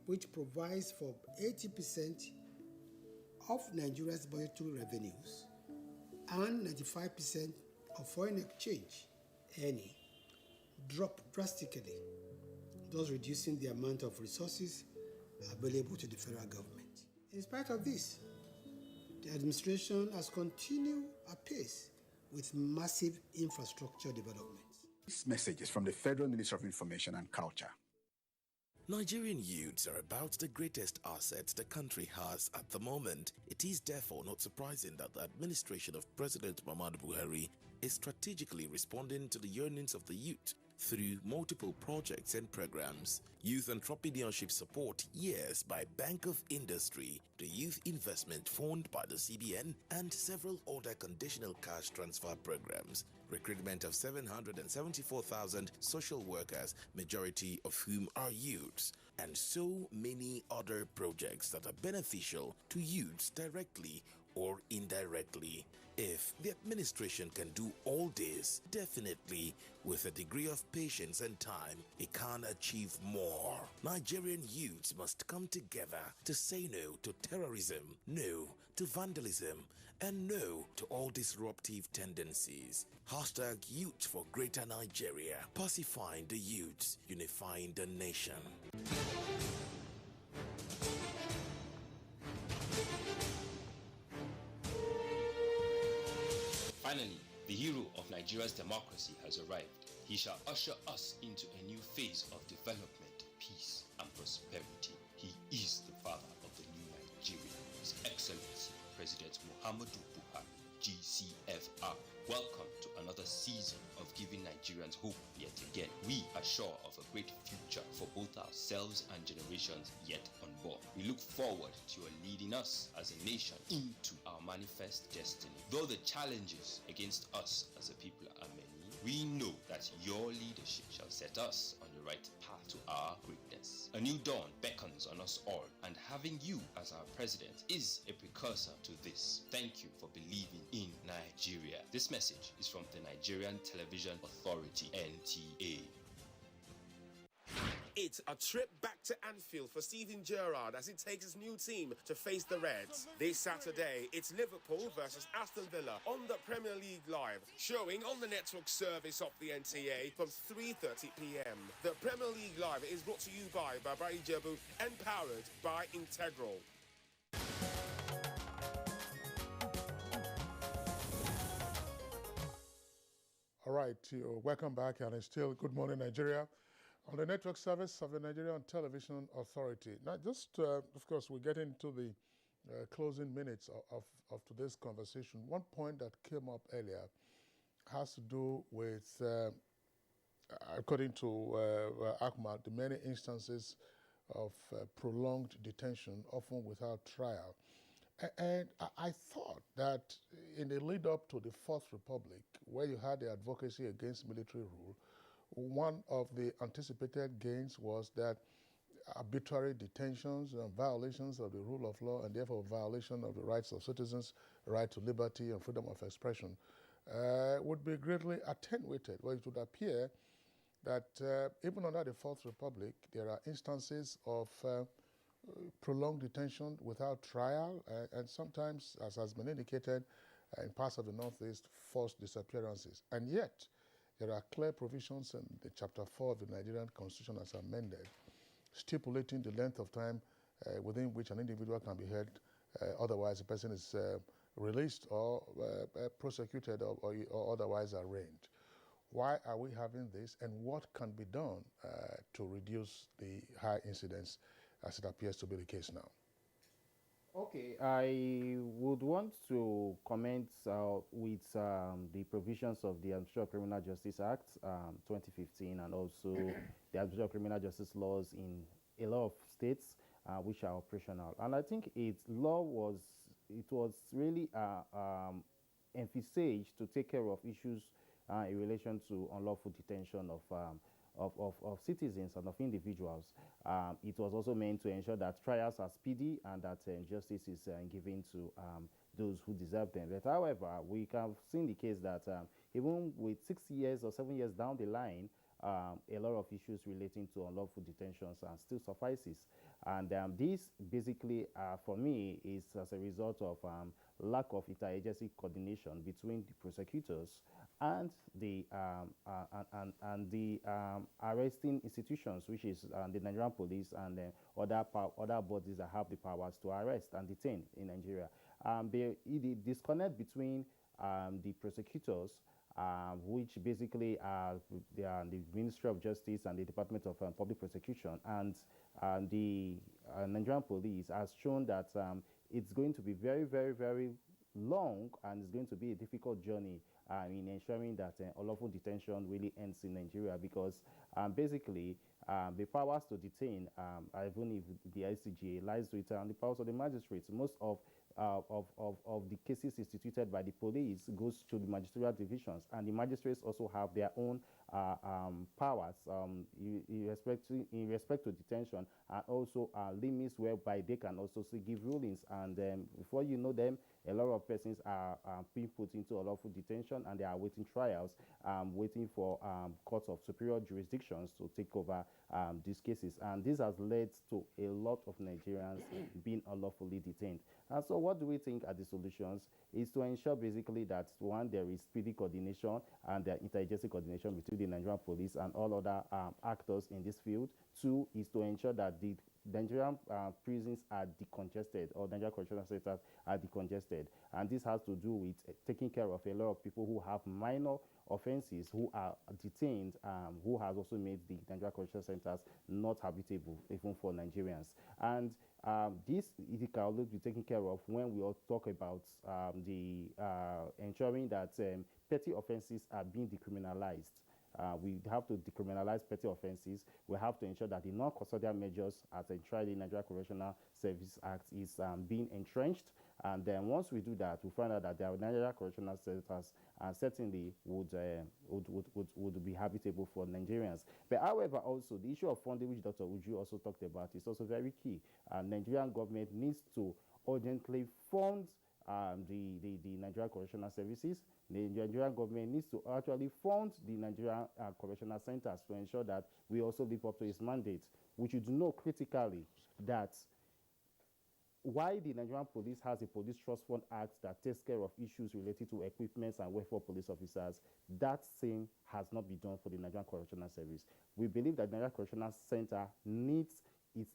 which provides for 80% of Nigeria's budgetary revenues and 95% of foreign exchange earning, dropped drastically, thus reducing the amount of resources available to the federal government. In spite of this, the administration has continued apace with massive infrastructure development. This message is from the Federal Minister of Information and Culture. Nigerian youths are about the greatest assets the country has at the moment. It is therefore not surprising that the administration of President Muhammadu Buhari is strategically responding to the yearnings of the youth through multiple projects and programs. Youth entrepreneurship support, yes, by Bank of Industry, the Youth Investment Fund by the CBN, and several other conditional cash transfer programs. Recruitment of 774,000 social workers, majority of whom are youths, and so many other projects that are beneficial to youths directly or indirectly. If the administration can do all this, definitely with a degree of patience and time, it can achieve more. Nigerian youths must come together to say no to terrorism, no to vandalism, and no to all disruptive tendencies. Hashtag Youth for Greater Nigeria. Pacifying the youths, unifying the nation. Finally, the hero of Nigeria's democracy has arrived. He shall usher us into a new phase of development, peace, and prosperity. He is the father of the new Nigeria, His Excellency President Muhammadu Buhari, GCFR. Welcome to another another season of giving Nigerians hope yet again. We are sure of a great future for both ourselves and generations yet unborn. We look forward to your leading us as a nation into our manifest destiny. Though the challenges against us as a people are many, we know that your leadership shall set us on the right path to our greatness. A new dawn beckons on us all, and having you as our president is a precursor to this. Thank you for believing in Nigeria. This message is from the Nigerian Television Authority, NTA. It's a trip back to Anfield for Steven Gerrard as he takes his new team to face the Reds. This Saturday, it's Liverpool versus Aston Villa on the Premier League Live, showing on the network service of the NTA from 3:30 p.m. The Premier League Live is brought to you by Baba Ijebu and powered by Integral. All right, welcome back, and it's still Good Morning Nigeria on the network service of the Nigerian Television Authority. Now, just, of course, we get into the closing minutes of today's conversation. One point that came up earlier has to do with, according to Ahmad, the many instances of prolonged detention, often without trial. And I thought that in the lead up to the Fourth Republic, where you had the advocacy against military rule, one of the anticipated gains was that arbitrary detentions and violations of the rule of law, and therefore violation of the rights of citizens, right to liberty and freedom of expression, would be greatly attenuated. Well, it would appear that even under the Fourth Republic, there are instances of prolonged detention without trial, and sometimes, as has been indicated, in parts of the Northeast, forced disappearances. And yet, there are clear provisions in the Chapter 4 of the Nigerian Constitution as amended, stipulating the length of time within which an individual can be held, otherwise the person is released or prosecuted or otherwise arraigned. Why are we having this, and what can be done to reduce the high incidence as it appears to be the case now? Okay, I would want to comment with the provisions of the Administration of Criminal Justice Act 2015 and also the Administration of Criminal Justice laws in a lot of states which are operational. And I think its law was really emphasized to take care of issues in relation to unlawful detention of citizens and of individuals. It was also meant to ensure that trials are speedy and that justice is given to those who deserve them. But however, we have seen the case that even with 6 years or 7 years down the line, a lot of issues relating to unlawful detentions still suffices. And this basically, for me, is as a result of lack of interagency coordination between the prosecutors and the arresting institutions, which is the Nigerian police and other bodies that have the powers to arrest and detain in Nigeria. The disconnect between the prosecutors, which basically are the Ministry of Justice and the Department of Public Prosecution, and the Nigerian police, has shown that it's going to be very, very, very long, and it's going to be a difficult journey in ensuring that unlawful detention really ends in Nigeria, because basically the powers to detain, even if the ICJ lies with the powers of the magistrates, most of the cases instituted by the police goes to the magisterial divisions, and the magistrates also have their own powers in respect to detention, and also limits whereby they can also give rulings. And before you know them, a lot of persons are being put into unlawful detention, and they are awaiting trials, waiting for courts of superior jurisdictions to take over these cases. And this has led to a lot of Nigerians being unlawfully detained. And so what do we think are the solutions? Is to ensure basically that, one, there is speedy coordination and interagency coordination between the Nigerian police and all other actors in this field. Two, is to ensure that the Nigerian prisons are decongested, or Nigerian correctional centers are decongested. And this has to do with taking care of a lot of people who have minor offenses, who are detained, who has also made the Nigerian correctional centers not habitable, even for Nigerians. And this it can always be taken care of when we all talk about ensuring that petty offenses are being decriminalized. We have to decriminalize petty offenses. We have to ensure that the non-custodial measures as enshrined in the Nigerian Correctional Service Act is being entrenched. And then once we do that, we find out that the Nigerian Correctional Centers certainly would be habitable for Nigerians. But however, also the issue of funding, which Dr. Uju also talked about, is also very key. Nigerian government needs to urgently fund the Nigerian Correctional Services. The Nigerian government needs to actually fund the Nigerian correctional centers to ensure that we also live up to its mandate. We should know critically that why the Nigerian police has a Police Trust Fund Act that takes care of issues related to equipments and welfare police officers, that same has not been done for the Nigerian Correctional Service. We believe that the Nigerian Correctional Center is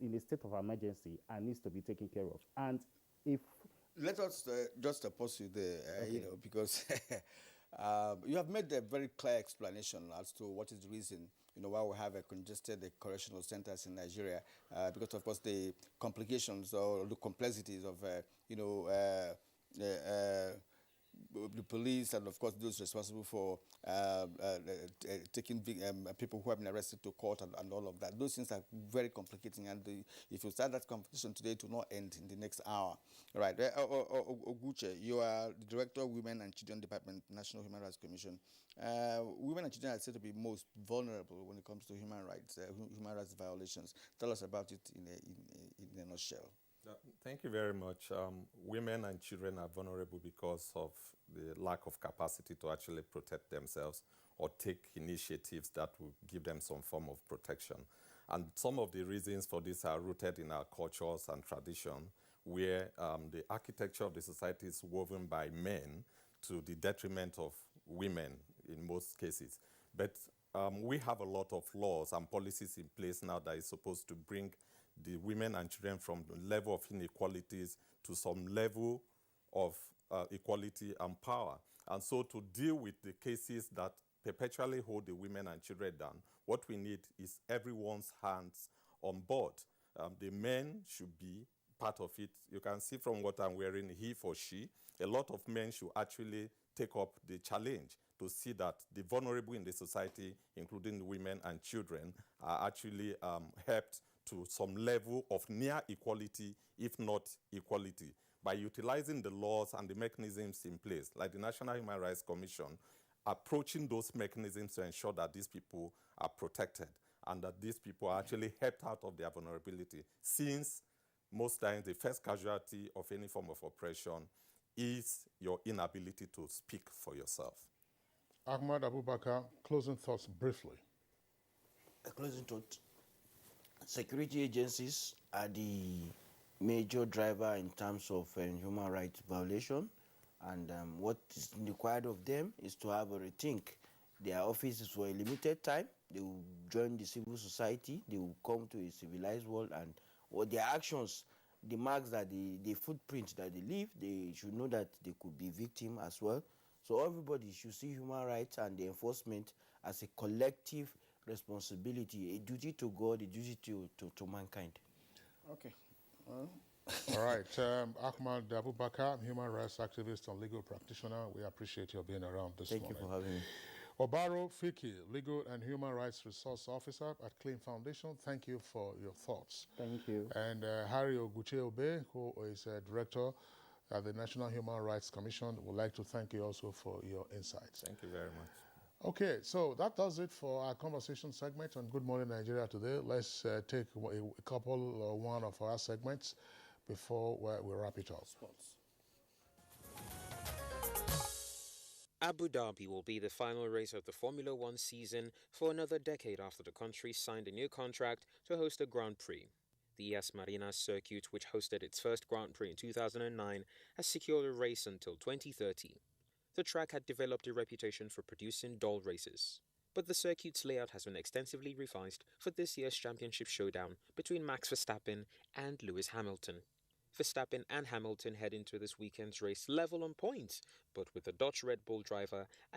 in a state of emergency and needs to be taken care of. And if let us just pause you there, okay. Because you have made a very clear explanation as to what is the reason, why we have a congested correctional centers in Nigeria, because of course the complications or the complexities of, the police and of course those responsible for taking people who have been arrested to court and all of that. Those things are very complicating, and if you start that conversation today, it will not end in the next hour. Right. Oguche, you are the Director of Women and Children Department, National Human Rights Commission. Women and children are said to be most vulnerable when it comes to human rights violations. Tell us about it in a nutshell. Thank you very much. Women and children are vulnerable because of the lack of capacity to actually protect themselves or take initiatives that will give them some form of protection. And some of the reasons for this are rooted in our cultures and tradition, where the architecture of the society is woven by men to the detriment of women in most cases. But we have a lot of laws and policies in place now that is supposed to bring the women and children from the level of inequalities to some level of equality and power. And so to deal with the cases that perpetually hold the women and children down, what we need is everyone's hands on board. The men should be part of it. You can see from what I'm wearing, he for she, a lot of men should actually take up the challenge to see that the vulnerable in the society, including women and children, are actually helped to some level of near equality, if not equality, by utilizing the laws and the mechanisms in place, like the National Human Rights Commission, approaching those mechanisms to ensure that these people are protected and that these people are actually helped out of their vulnerability, since most times the first casualty of any form of oppression is your inability to speak for yourself. Ahmad Abubakar, closing thoughts briefly. A closing thought. Security agencies are the major driver in terms of human rights violation, and what is required of them is to have a rethink. Their offices for a limited time, they will join the civil society, they will come to a civilized world, and what their actions, the marks that the footprint that they leave, they should know that they could be victim as well. So everybody should see human rights and the enforcement as a collective responsibility, a duty to God, a duty to mankind. Okay. All right. Ahmad Abubakar, human rights activist and legal practitioner, we appreciate your being around this morning. Thank you for having me. Obaro Fiki, legal and human rights resource officer at Clean Foundation, thank you for your thoughts. Thank you. And Harry Oguche Obe, who is a director at the National Human Rights Commission, would like to thank you also for your insights. Thank you very much. Okay, so that does it for our conversation segment on Good Morning Nigeria today. Let's take a couple or one of our segments before we wrap it up. Sports. Abu Dhabi will be the final race of the Formula One season for another decade after the country signed a new contract to host a Grand Prix. The Yas Marina circuit, which hosted its first Grand Prix in 2009, has secured a race until 2030. The track had developed a reputation for producing dull races. but the circuit's layout has been extensively revised for this year's championship showdown between Max Verstappen and Lewis Hamilton. Verstappen and Hamilton head into this weekend's race level on points, but with the Dutch Red Bull driver